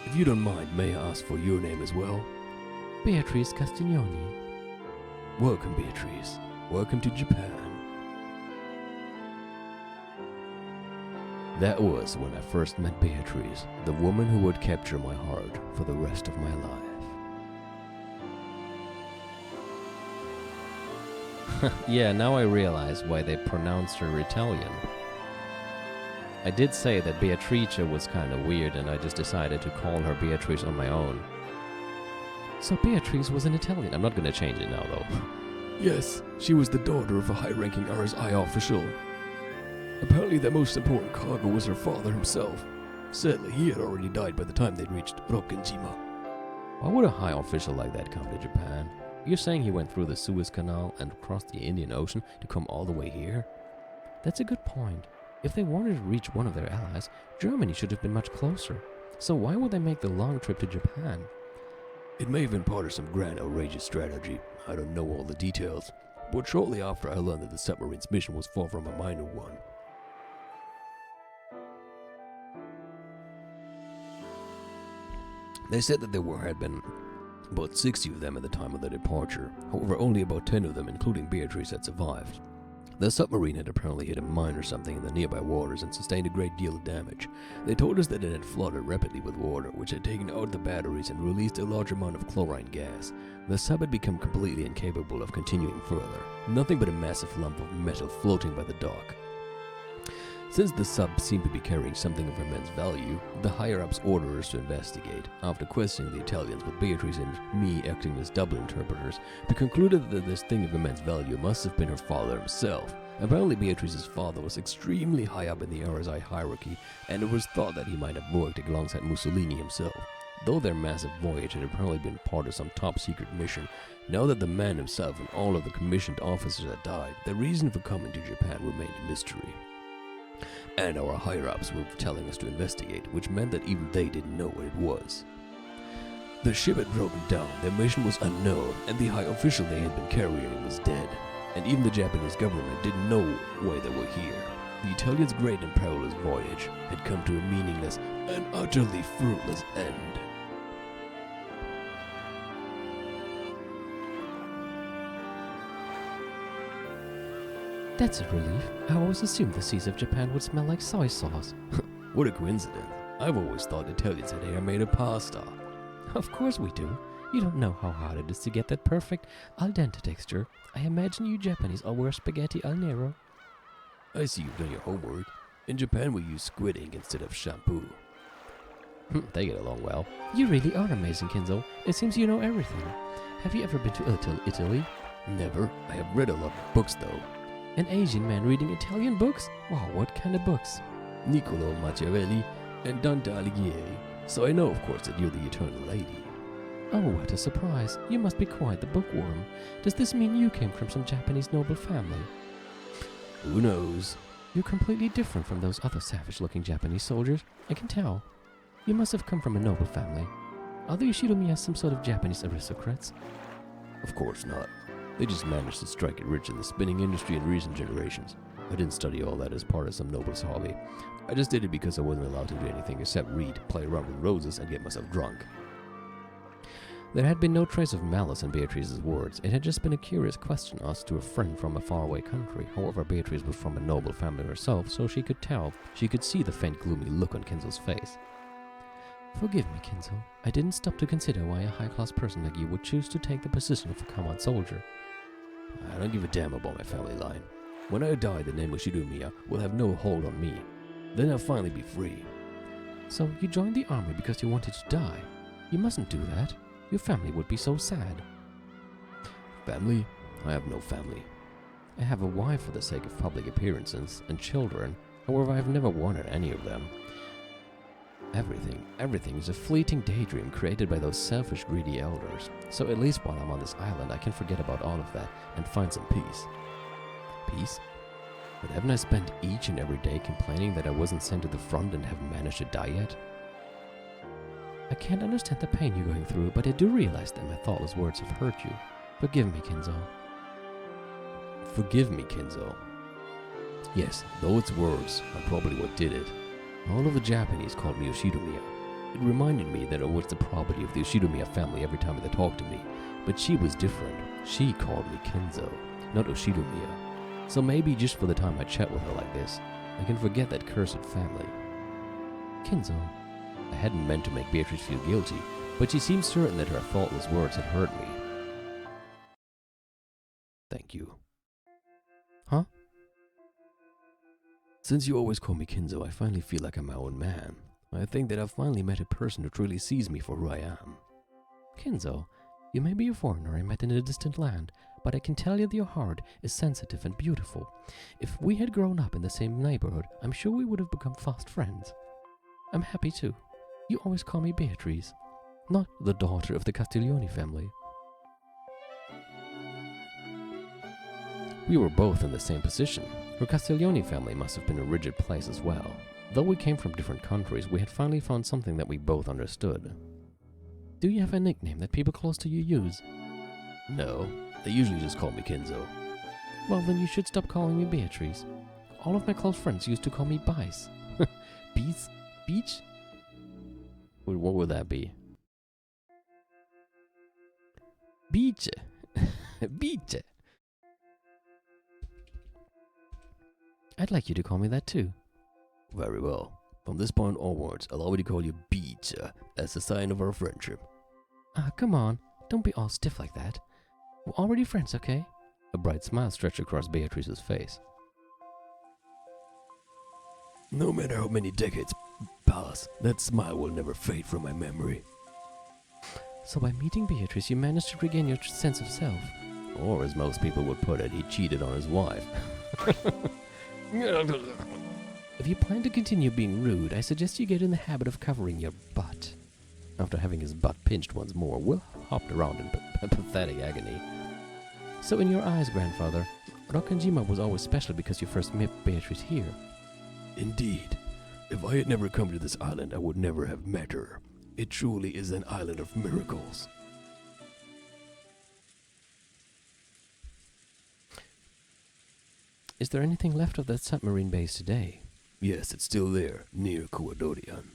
If you don't mind, may I ask for your name as well? Beatrice Castiglioni. Welcome, Beatrice. Welcome to Japan. That was when I first met Beatrice, the woman who would capture my heart for the rest of my life. Yeah, now I realize why they pronounced her Italian. I did say that Beatrice was kind of weird, and I just decided to call her Beatrice on my own. So Beatrice was an Italian. I'm not going to change it now, though. Yes, she was the daughter of a high-ranking RSI official. Apparently the most important cargo was her father himself. Sadly, he had already died by the time they'd reached Rokkenjima. Why would a high official like that come to Japan? You're saying he went through the Suez Canal and across the Indian Ocean to come all the way here? That's a good point. If they wanted to reach one of their allies, Germany should have been much closer. So why would they make the long trip to Japan? It may have been part of some grand outrageous strategy. I don't know all the details. But shortly after, I learned that the submarine's mission was far from a minor one. They said that there had been about 60 of them at the time of their departure. However, only about 10 of them, including Beatrice, had survived. The submarine had apparently hit a mine or something in the nearby waters and sustained a great deal of damage. They told us that it had flooded rapidly with water, which had taken out the batteries and released a large amount of chlorine gas. The sub had become completely incapable of continuing further, nothing but a massive lump of metal floating by the dock. Since the sub seemed to be carrying something of immense value, the higher-ups ordered us to investigate. After questioning the Italians, with Beatrice and me acting as double interpreters, we concluded that this thing of immense value must have been her father himself. Apparently Beatrice's father was extremely high up in the RSI hierarchy, and it was thought that he might have worked alongside Mussolini himself. Though their massive voyage had apparently been part of some top-secret mission, now that the man himself and all of the commissioned officers had died, the reason for coming to Japan remained a mystery. And our higher-ups were telling us to investigate, which meant that even they didn't know what it was. The ship had broken down, their mission was unknown, and the high official they had been carrying was dead. And even the Japanese government didn't know why they were here. The Italians' great and perilous voyage had come to a meaningless and utterly fruitless end. That's a relief. I always assumed the seas of Japan would smell like soy sauce. What a coincidence. I've always thought Italians had hair made of pasta. Of course we do. You don't know how hard it is to get that perfect al dente texture. I imagine you Japanese all wear spaghetti al nero. I see you've done your homework. In Japan we use squid ink instead of shampoo. They get along well. You really are amazing, Kinzo. It seems you know everything. Have you ever been to Italy? Never. I have read a lot of books though. An Asian man reading Italian books? Wow, what kind of books? Niccolo Machiavelli and Dante Alighieri. So I know, of course, that you're the eternal lady. Oh, what a surprise. You must be quite the bookworm. Does this mean you came from some Japanese noble family? Who knows? You're completely different from those other savage-looking Japanese soldiers. I can tell. You must have come from a noble family. Are the Yoshidomiya some sort of Japanese aristocrats? Of course not. They just managed to strike it rich in the spinning industry in recent generations. I didn't study all that as part of some noble's hobby. I just did it because I wasn't allowed to do anything except read, play around with roses, and get myself drunk. There had been no trace of malice in Beatrice's words. It had just been a curious question asked to a friend from a faraway country. However, Beatrice was from a noble family herself, so she could tell. She could see the faint, gloomy look on Kinzo's face. Forgive me, Kinzo. I didn't stop to consider why a high-class person like you would choose to take the position of a common soldier. I don't give a damn about my family line. When I die, the name Yoshidomiya will have no hold on me. Then I'll finally be free. So you joined the army because you wanted to die? You mustn't do that. Your family would be so sad. Family? I have no family. I have a wife for the sake of public appearances, and children. However, I've never wanted any of them. Everything is a fleeting daydream created by those selfish, greedy elders. So at least while I'm on this island, I can forget about all of that and find some peace. Peace? But haven't I spent each and every day complaining that I wasn't sent to the front and haven't managed to die yet? I can't understand the pain you're going through, but I do realize that my thoughtless words have hurt you. Forgive me, Kinzo. Forgive me, Kinzo. Yes, though it's words are probably what did it. All of the Japanese called me Yoshidomiya. It reminded me that it was the property of the Yoshidomiya family every time they talked to me, but she was different. She called me Kinzo, not Yoshidomiya. So maybe just for the time I chat with her like this, I can forget that cursed family. Kinzo. I hadn't meant to make Beatrice feel guilty, but she seemed certain that her thoughtless words had hurt me. Thank you. Huh? Since you always call me Kinzo, I finally feel like I'm my own man. I think that I've finally met a person who truly sees me for who I am. Kinzo, you may be a foreigner I met in a distant land, but I can tell you that your heart is sensitive and beautiful. If we had grown up in the same neighborhood, I'm sure we would have become fast friends. I'm happy too. You always call me Beatrice, not the daughter of the Castiglione family. We were both in the same position. Her Castiglione family must have been a rigid place as well. Though we came from different countries, we had finally found something that we both understood. Do you have a nickname that people close to you use? No, they usually just call me Kinzo. Well, then you should stop calling me Beatrice. All of my close friends used to call me Bice. Beach? Beach? What would that be? Beach. Beach. I'd like you to call me that too. Very well. From this point onwards, allow me to call you Beach as a sign of our friendship. Ah, come on. Don't be all stiff like that. We're already friends, okay? A bright smile stretched across Beatrice's face. No matter how many decades pass, that smile will never fade from my memory. So by meeting Beatrice, you managed to regain your sense of self. Or as most people would put it, he cheated on his wife. If you plan to continue being rude, I suggest you get in the habit of covering your butt. After having his butt pinched once more, Will hopped around in pathetic agony. So in your eyes, grandfather, Rokkanjima was always special because you first met Beatrice here. Indeed. If I had never come to this island, I would never have met her. It truly is an island of miracles. Is there anything left of that submarine base today? Yes, it's still there, near Kuwadorian.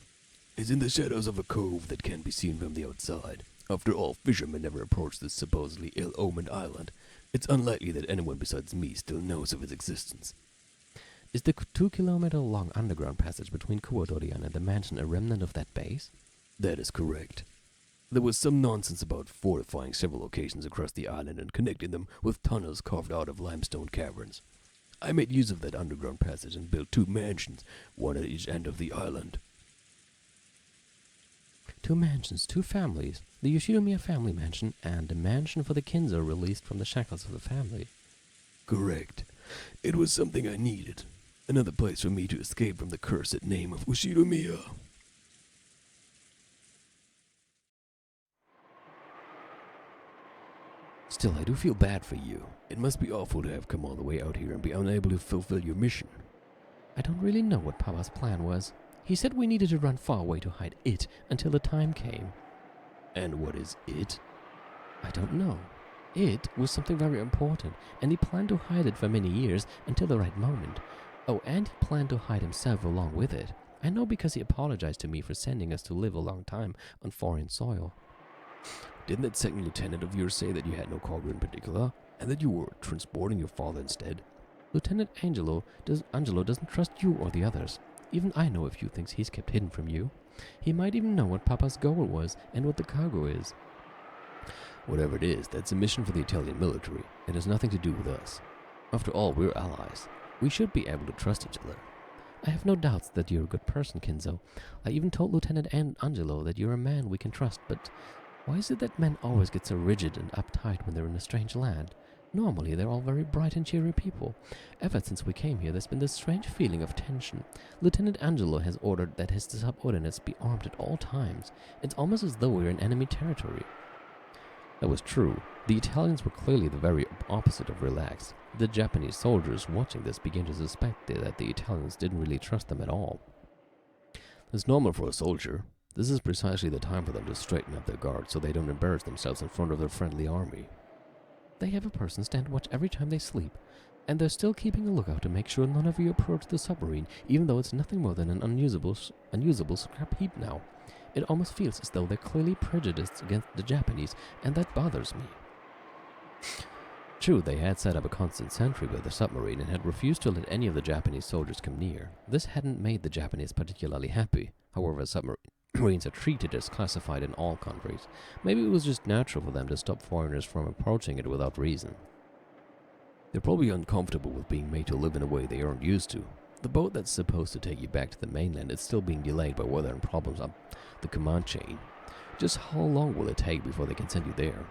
It's in the shadows of a cove that can't be seen from the outside. After all, fishermen never approach this supposedly ill-omened island. It's unlikely that anyone besides me still knows of its existence. Is the 2-kilometer-long underground passage between Kuwadorian and the mansion a remnant of that base? That is correct. There was some nonsense about fortifying several locations across the island and connecting them with tunnels carved out of limestone caverns. I made use of that underground passage and built 2 mansions, one at each end of the island. 2 mansions, 2 families, the Yoshidomiya family mansion and a mansion for the Kinzo released from the shackles of the family. Correct. It was something I needed. Another place for me to escape from the cursed name of Yoshidomiya. Still, I do feel bad for you. It must be awful to have come all the way out here and be unable to fulfill your mission. I don't really know what Papa's plan was. He said we needed to run far away to hide it until the time came. And what is it? I don't know. It was something very important, and he planned to hide it for many years until the right moment. Oh, and he planned to hide himself along with it. I know because he apologized to me for sending us to live a long time on foreign soil. Didn't that second lieutenant of yours say that you had no cargo in particular, and that you were transporting your father instead? Lieutenant Angelo doesn't trust you or the others. Even I know a few things he's kept hidden from you. He might even know what Papa's goal was and what the cargo is. Whatever it is, that's a mission for the Italian military. It has nothing to do with us. After all, we're allies. We should be able to trust each other. I have no doubts that you're a good person, Kinzo. I even told Lieutenant Angelo that you're a man we can trust, but why is it that men always get so rigid and uptight when they're in a strange land? Normally, they're all very bright and cheery people. Ever since we came here, there's been this strange feeling of tension. Lieutenant Angelo has ordered that his subordinates be armed at all times. It's almost as though we're in enemy territory. That was true. The Italians were clearly the very opposite of relaxed. The Japanese soldiers watching this began to suspect that the Italians didn't really trust them at all. It's normal for a soldier. This is precisely the time for them to straighten up their guard so they don't embarrass themselves in front of their friendly army. They have a person stand watch every time they sleep. And they're still keeping a lookout to make sure none of you approach the submarine, even though it's nothing more than an unusable scrap heap now. It almost feels as though they're clearly prejudiced against the Japanese, and that bothers me. True, they had set up a constant sentry with the submarine and had refused to let any of the Japanese soldiers come near. This hadn't made the Japanese particularly happy. However, submarines are treated as classified in all countries. Maybe it was just natural for them to stop foreigners from approaching it without reason. They're probably uncomfortable with being made to live in a way they aren't used to. The boat that's supposed to take you back to the mainland is still being delayed by weather and problems up the command chain. Just how long will it take before they can send you there?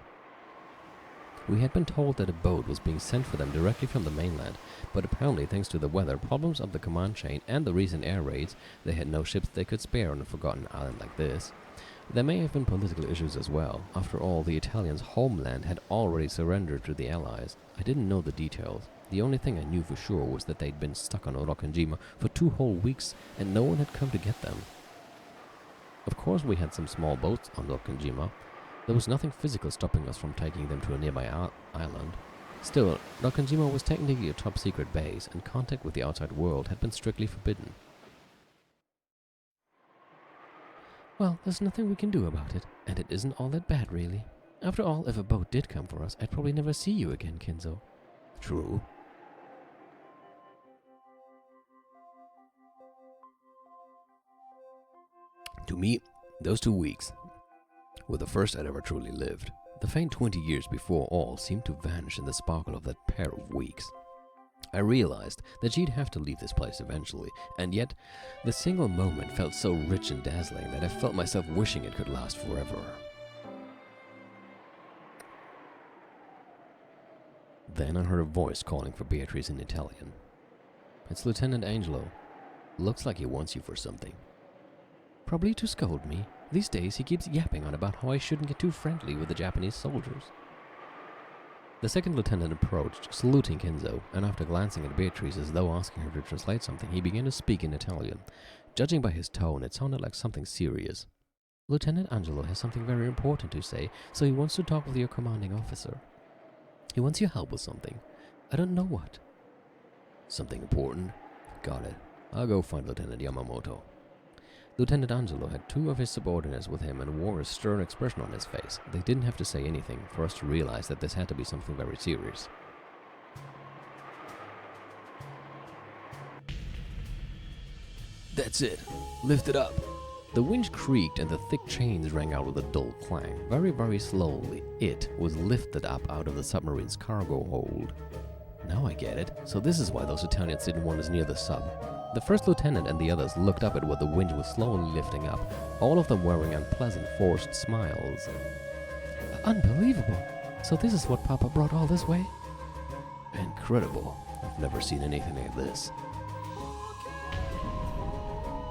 We had been told that a boat was being sent for them directly from the mainland, but apparently thanks to the weather, problems up the command chain, and the recent air raids, they had no ships they could spare on a forgotten island like this. There may have been political issues as well. After all, the Italians' homeland had already surrendered to the Allies. I didn't know the details. The only thing I knew for sure was that they'd been stuck on Orokanjima for 2 whole weeks, and no one had come to get them. Of course we had some small boats on Orokanjima. There was nothing physical stopping us from taking them to a nearby island. Still, Orokanjima was technically a top-secret base, and contact with the outside world had been strictly forbidden. Well, there's nothing we can do about it, and it isn't all that bad, really. After all, if a boat did come for us, I'd probably never see you again, Kinzo. True. To me, those 2 weeks were the first I'd ever truly lived. The faint 20 years before all seemed to vanish in the sparkle of that pair of weeks. I realized that she'd have to leave this place eventually, and yet the single moment felt so rich and dazzling that I felt myself wishing it could last forever. Then I heard a voice calling for Beatrice in Italian. "It's Lieutenant Angelo. Looks like he wants you for something." Probably to scold me. These days he keeps yapping on about how I shouldn't get too friendly with the Japanese soldiers. The second lieutenant approached, saluting Kinzo, and after glancing at Beatrice as though asking her to translate something, he began to speak in Italian. Judging by his tone, it sounded like something serious. Lieutenant Angelo has something very important to say, so he wants to talk with your commanding officer. He wants your help with something. I don't know what. Something important? Got it. I'll go find Lieutenant Yamamoto. Lieutenant Angelo had 2 of his subordinates with him and wore a stern expression on his face. They didn't have to say anything for us to realize that this had to be something very serious. That's it. Lift it up. The winch creaked and the thick chains rang out with a dull clang. Very, very slowly, it was lifted up out of the submarine's cargo hold. Now I get it. So this is why those Italians didn't want us near the sub. The first lieutenant and the others looked up at what the winch was slowly lifting up, all of them wearing unpleasant, forced smiles. Unbelievable! So this is what Papa brought all this way? Incredible. I've never seen anything like this.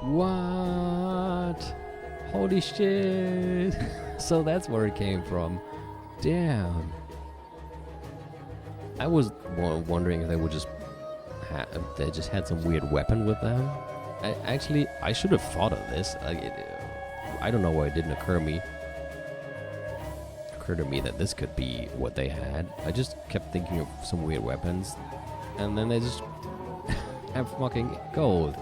What? Holy shit! So that's where it came from. Damn. I was wondering if they would just they just had some weird weapon with them. I should have thought of this. I don't know why it didn't occur to me that this could be what they had. I just kept thinking of some weird weapons, and then they just have fucking gold.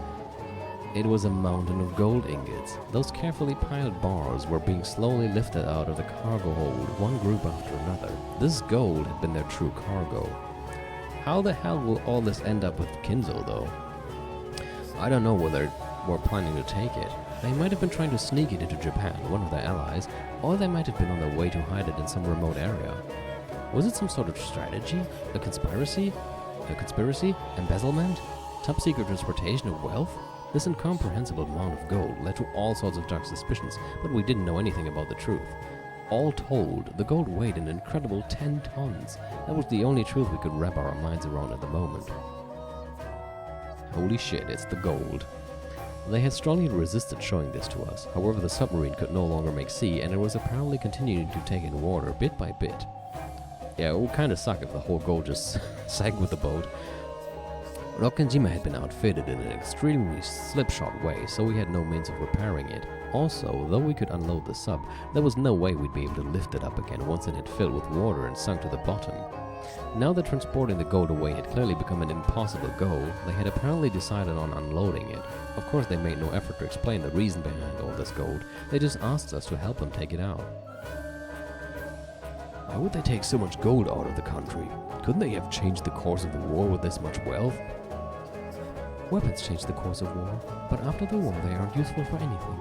It was a mountain of gold ingots. Those carefully piled bars were being slowly lifted out of the cargo hold, one group after another. This gold had been their true cargo. How the hell will all this end up with Kinzo, though? I don't know whether they were planning to take it. They might have been trying to sneak it into Japan, one of their allies, or they might have been on their way to hide it in some remote area. Was it some sort of strategy? A conspiracy? Embezzlement? Top-secret transportation of wealth? This incomprehensible amount of gold led to all sorts of dark suspicions, but we didn't know anything about the truth. All told, the gold weighed an incredible 10 tons. That was the only truth we could wrap our minds around at the moment. Holy shit, it's the gold. They had strongly resisted showing this to us. However, the submarine could no longer make sea, and it was apparently continuing to take in water bit by bit. Yeah, it would kind of suck if the whole gold just sank with the boat. Orokanjima had been outfitted in an extremely slipshod way, so we had no means of repairing it. Also, though we could unload the sub, there was no way we'd be able to lift it up again once it had filled with water and sunk to the bottom. Now that transporting the gold away had clearly become an impossible goal, they had apparently decided on unloading it. Of course, they made no effort to explain the reason behind all this gold. They just asked us to help them take it out. Why would they take so much gold out of the country? Couldn't they have changed the course of the war with this much wealth? Weapons change the course of war, but after the war they aren't useful for anything.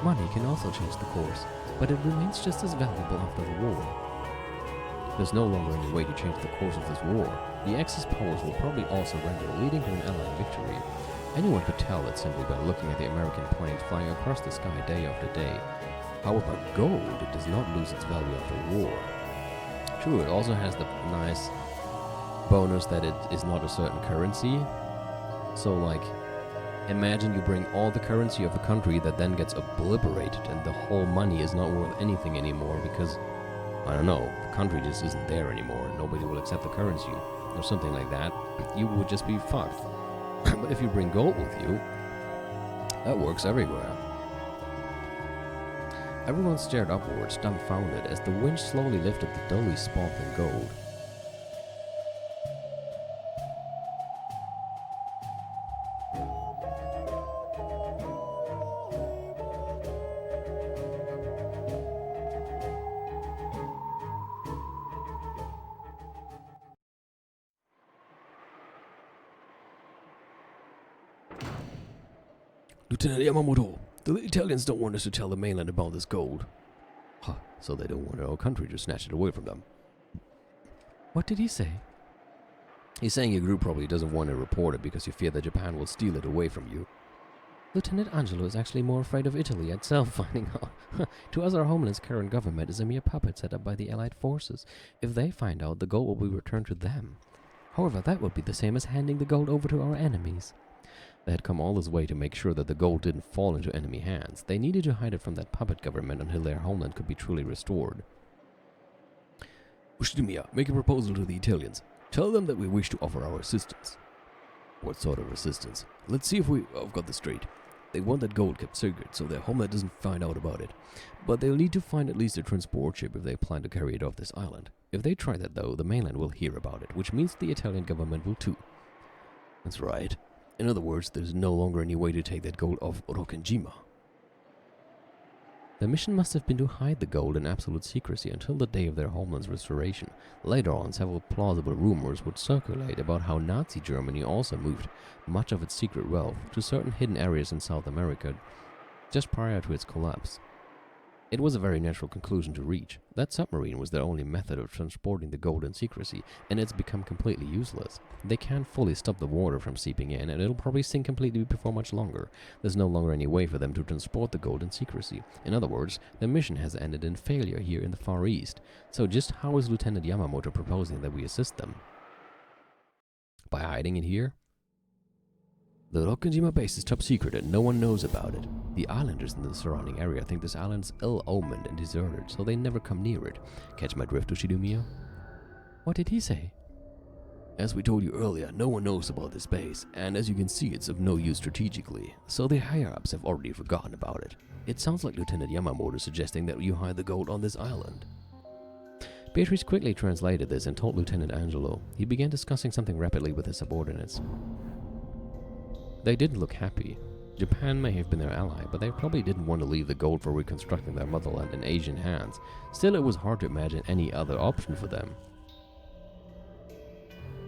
Money can also change the course, but it remains just as valuable after the war. There's no longer any way to change the course of this war. The Axis powers will probably all surrender, leading to an Allied victory. Anyone could tell it simply by looking at the American planes flying across the sky day after day. However, gold does not lose its value after war. True, it also has the nice bonus that it is not a certain currency. So, like, imagine you bring all the currency of a country that then gets obliterated and the whole money is not worth anything anymore because, I don't know, the country just isn't there anymore and nobody will accept the currency or something like that. You would just be fucked. But if you bring gold with you, that works everywhere. Everyone stared upwards, dumbfounded, as the winch slowly lifted the dully sparkling gold. Lieutenant Yamamoto, the Italians don't want us to tell the mainland about this gold. Huh, so they don't want our country to snatch it away from them. What did he say? He's saying your group probably doesn't want to report it because you fear that Japan will steal it away from you. Lieutenant Angelo is actually more afraid of Italy itself finding out. To us, our homeland's current government is a mere puppet set up by the Allied forces. If they find out, the gold will be returned to them. However, that would be the same as handing the gold over to our enemies. They had come all this way to make sure that the gold didn't fall into enemy hands. They needed to hide it from that puppet government until their homeland could be truly restored. Ushimiya, make a proposal to the Italians. Tell them that we wish to offer our assistance. What sort of assistance? Let's see if I've got this straight. They want that gold kept secret so their homeland doesn't find out about it. But they'll need to find at least a transport ship if they plan to carry it off this island. If they try that though, the mainland will hear about it, which means the Italian government will too. That's right. In other words, there's no longer any way to take that gold off Orokenjima. The mission must have been to hide the gold in absolute secrecy until the day of their homeland's restoration. Later on, several plausible rumors would circulate about how Nazi Germany also moved much of its secret wealth to certain hidden areas in South America just prior to its collapse. It was a very natural conclusion to reach. That submarine was their only method of transporting the gold in secrecy, and it's become completely useless. They can't fully stop the water from seeping in, and it'll probably sink completely before much longer. There's no longer any way for them to transport the gold in secrecy. In other words, their mission has ended in failure here in the Far East. So just how is Lieutenant Yamamoto proposing that we assist them? By hiding it here? The Orokenjima base is top secret and no one knows about it. The islanders in the surrounding area think this island's ill-omened and deserted, so they never come near it. Catch my drift, Ushidumiya? What did he say? As we told you earlier, no one knows about this base, and as you can see, it's of no use strategically, so the higher-ups have already forgotten about it. It sounds like Lieutenant Yamamoto is suggesting that you hide the gold on this island. Beatrice quickly translated this and told Lieutenant Angelo. He began discussing something rapidly with his subordinates. They didn't look happy. Japan may have been their ally, but they probably didn't want to leave the gold for reconstructing their motherland in Asian hands. Still, it was hard to imagine any other option for them.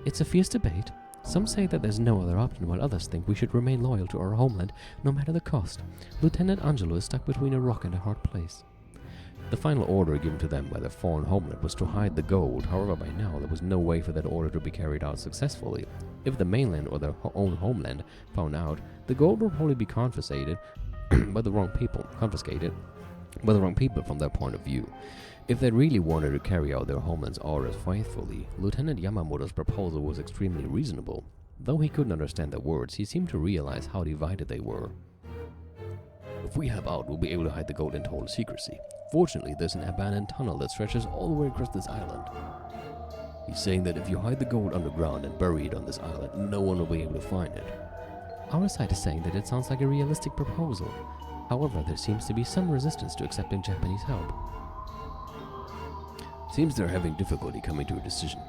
It's a fierce debate. Some say that there's no other option, while others think we should remain loyal to our homeland, no matter the cost. Lieutenant Angelo is stuck between a rock and a hard place. The final order given to them by their foreign homeland was to hide the gold. However, by now there was no way for that order to be carried out successfully. If the mainland or their own homeland found out, the gold would probably be confiscated by the wrong people. From their point of view. If they really wanted to carry out their homeland's orders faithfully, Lieutenant Yamamoto's proposal was extremely reasonable. Though he couldn't understand their words, he seemed to realize how divided they were. If we help out, we'll be able to hide the gold in total secrecy. Fortunately, there's an abandoned tunnel that stretches all the way across this island. He's saying that if you hide the gold underground and bury it on this island, no one will be able to find it. Our side is saying that it sounds like a realistic proposal. However, there seems to be some resistance to accepting Japanese help. Seems they're having difficulty coming to a decision.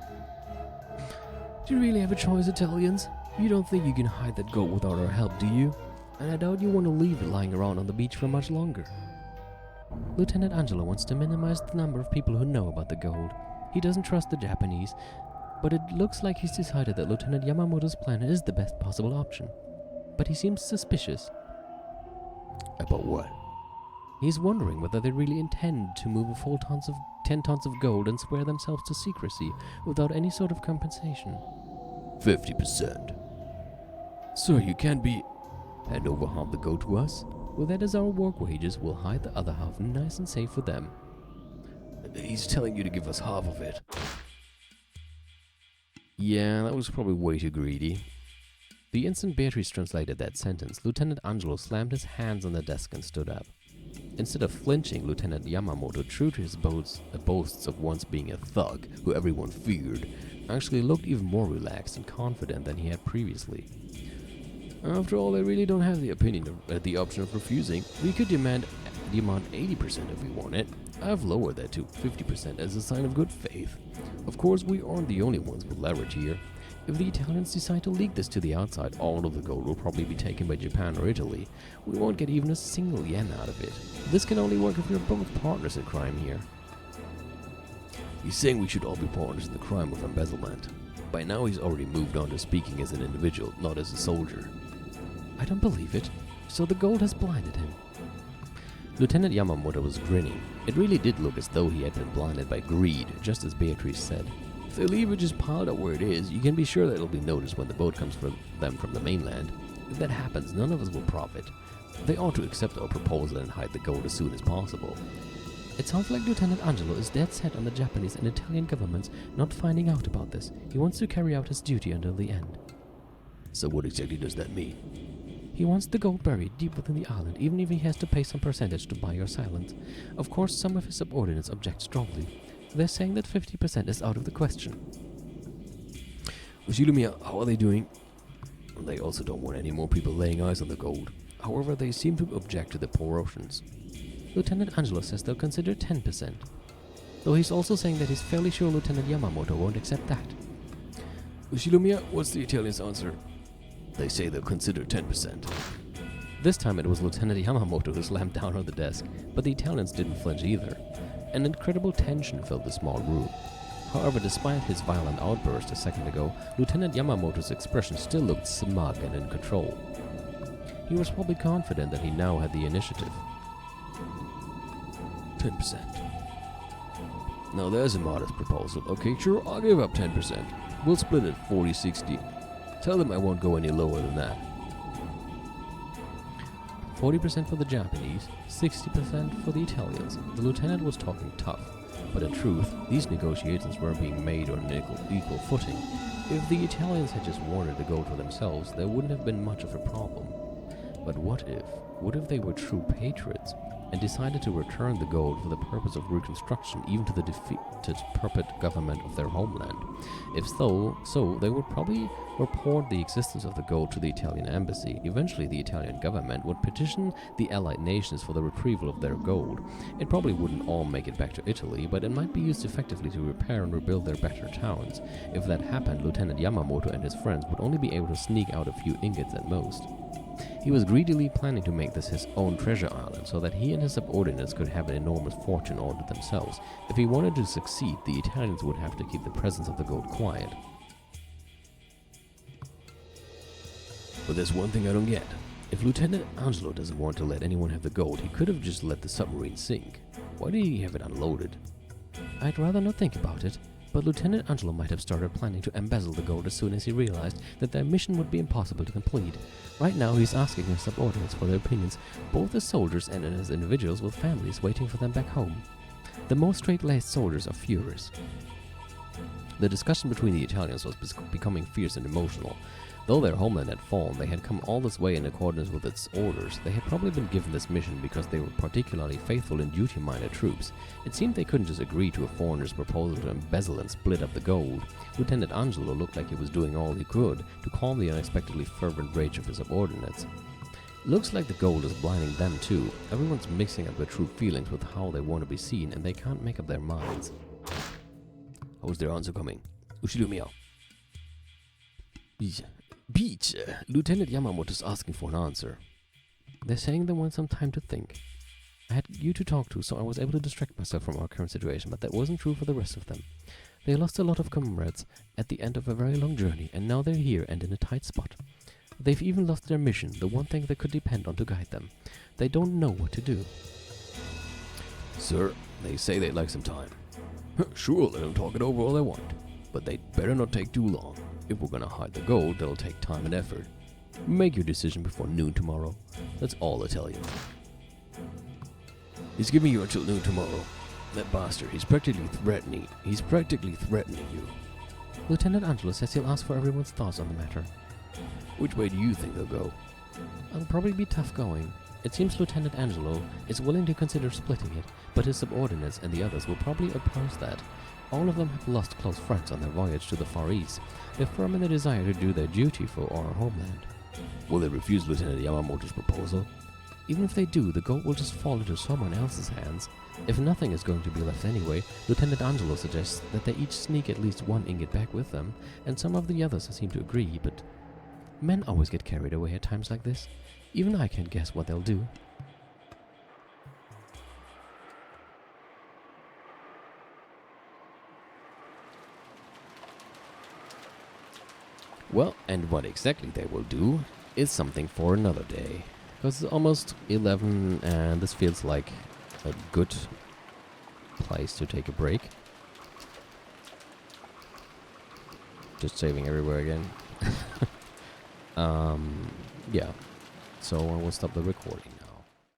Do you really have a choice, Italians? You don't think you can hide that gold without our help, do you? And I doubt you want to leave it lying around on the beach for much longer. Lieutenant Angelo wants to minimize the number of people who know about the gold. He doesn't trust the Japanese, but it looks like he's decided that Lieutenant Yamamoto's plan is the best possible option. But he seems suspicious. About what? He's wondering whether they really intend to move a full 10 tons of gold and swear themselves to secrecy without any sort of compensation. 50%. Sir, you can't be... Hand over half the gold to us? Well, that is our work wages. We'll hide the other half nice and safe for them. He's telling you to give us half of it. Yeah, that was probably way too greedy. The instant Beatrice translated that sentence, Lieutenant Angelo slammed his hands on the desk and stood up. Instead of flinching, Lieutenant Yamamoto, true to his boasts of once being a thug who everyone feared, actually looked even more relaxed and confident than he had previously. After all, I really don't have the option of refusing. We could demand 80% if we want it. I've lowered that to 50% as a sign of good faith. Of course, we aren't the only ones with leverage here. If the Italians decide to leak this to the outside, all of the gold will probably be taken by Japan or Italy. We won't get even a single yen out of it. This can only work if we're both partners in crime here. He's saying we should all be partners in the crime of embezzlement. By now he's already moved on to speaking as an individual, not as a soldier. I don't believe it. So the gold has blinded him. Lieutenant Yamamoto was grinning. It really did look as though he had been blinded by greed, just as Beatrice said. If they leave it just piled up where it is, you can be sure that it'll be noticed when the boat comes for them from the mainland. If that happens, none of us will profit. They ought to accept our proposal and hide the gold as soon as possible. It sounds like Lieutenant Angelo is dead set on the Japanese and Italian governments not finding out about this. He wants to carry out his duty until the end. So what exactly does that mean? He wants the gold buried deep within the island, even if he has to pay some percentage to buy your silence. Of course, some of his subordinates object strongly. They're saying that 50% is out of the question. Ushilumiya, how are they doing? They also don't want any more people laying eyes on the gold. However, they seem to object to the promotions. Lieutenant Angelo says they'll consider 10%. Though he's also saying that he's fairly sure Lieutenant Yamamoto won't accept that. Ushilumiya, what's the Italians' answer? They say they'll consider 10%. This time it was Lieutenant Yamamoto who slammed down on the desk, but the Italians didn't flinch either. An incredible tension filled the small room. However, despite his violent outburst a second ago, Lieutenant Yamamoto's expression still looked smug and in control. He was probably confident that he now had the initiative. 10%. Now there's a modest proposal. Okay, sure, I'll give up 10%. We'll split it 40-60. Tell them I won't go any lower than that. 40% for the Japanese, 60% for the Italians. The lieutenant was talking tough, but in truth, these negotiations weren't being made on an equal footing. If the Italians had just wanted the gold for themselves, there wouldn't have been much of a problem. But what if they were true patriots and decided to return the gold for the purpose of reconstruction, even to the defeated puppet government of their homeland? If so, they would probably report the existence of the gold to the Italian embassy. Eventually, the Italian government would petition the allied nations for the retrieval of their gold. It probably wouldn't all make it back to Italy, but it might be used effectively to repair and rebuild their battered towns. If that happened, Lieutenant Yamamoto and his friends would only be able to sneak out a few ingots at most. He was greedily planning to make this his own treasure island so that he and his subordinates could have an enormous fortune all to themselves. If he wanted to succeed, the Italians would have to keep the presence of the gold quiet. But there's one thing I don't get. If Lieutenant Angelo doesn't want to let anyone have the gold, he could have just let the submarine sink. Why did he have it unloaded? I'd rather not think about it, but Lieutenant Angelo might have started planning to embezzle the gold as soon as he realized that their mission would be impossible to complete. Right now he's asking his subordinates for their opinions, both as soldiers and as individuals with families waiting for them back home. The most straight-laced soldiers are furious. The discussion between the Italians was becoming fierce and emotional. Though their homeland had fallen, they had come all this way in accordance with its orders. They had probably been given this mission because they were particularly faithful and duty-minded troops. It seemed they couldn't just agree to a foreigner's proposal to embezzle and split up the gold. Lieutenant Angelo looked like he was doing all he could to calm the unexpectedly fervent rage of his subordinates. Looks like the gold is blinding them too. Everyone's mixing up their true feelings with how they want to be seen, and they can't make up their minds. How's their answer coming? Ushiru Mio. Beach, Lieutenant Yamamoto's asking for an answer. They're saying they want some time to think. I had you to talk to, so I was able to distract myself from our current situation, but that wasn't true for the rest of them. They lost a lot of comrades at the end of a very long journey, and now they're here and in a tight spot. They've even lost their mission, the one thing they could depend on to guide them. They don't know what to do. Sir, they say they'd like some time. Sure, let them talk it over all they want. But they'd better not take too long. If we're gonna hide the gold, that'll take time and effort. Make your decision before noon tomorrow. That's all I tell you. He's giving you until noon tomorrow. That bastard, he's practically threatening you. Lieutenant Angelo says he'll ask for everyone's thoughts on the matter. Which way do you think they'll go? It'll probably be tough going. It seems Lieutenant Angelo is willing to consider splitting it, but his subordinates and the others will probably oppose that. All of them have lost close friends on their voyage to the Far East. They're firm in their desire to do their duty for our homeland. Will they refuse Lieutenant Yamamoto's proposal? Even if they do, the gold will just fall into someone else's hands. If nothing is going to be left anyway, Lieutenant Angelo suggests that they each sneak at least one ingot back with them, and some of the others seem to agree, but men always get carried away at times like this. Even I can't guess what they'll do. Well, and what exactly they will do is something for another day. Because it's almost 11 and this feels like a good place to take a break. Just saving everywhere again. Yeah. So I will stop the recording.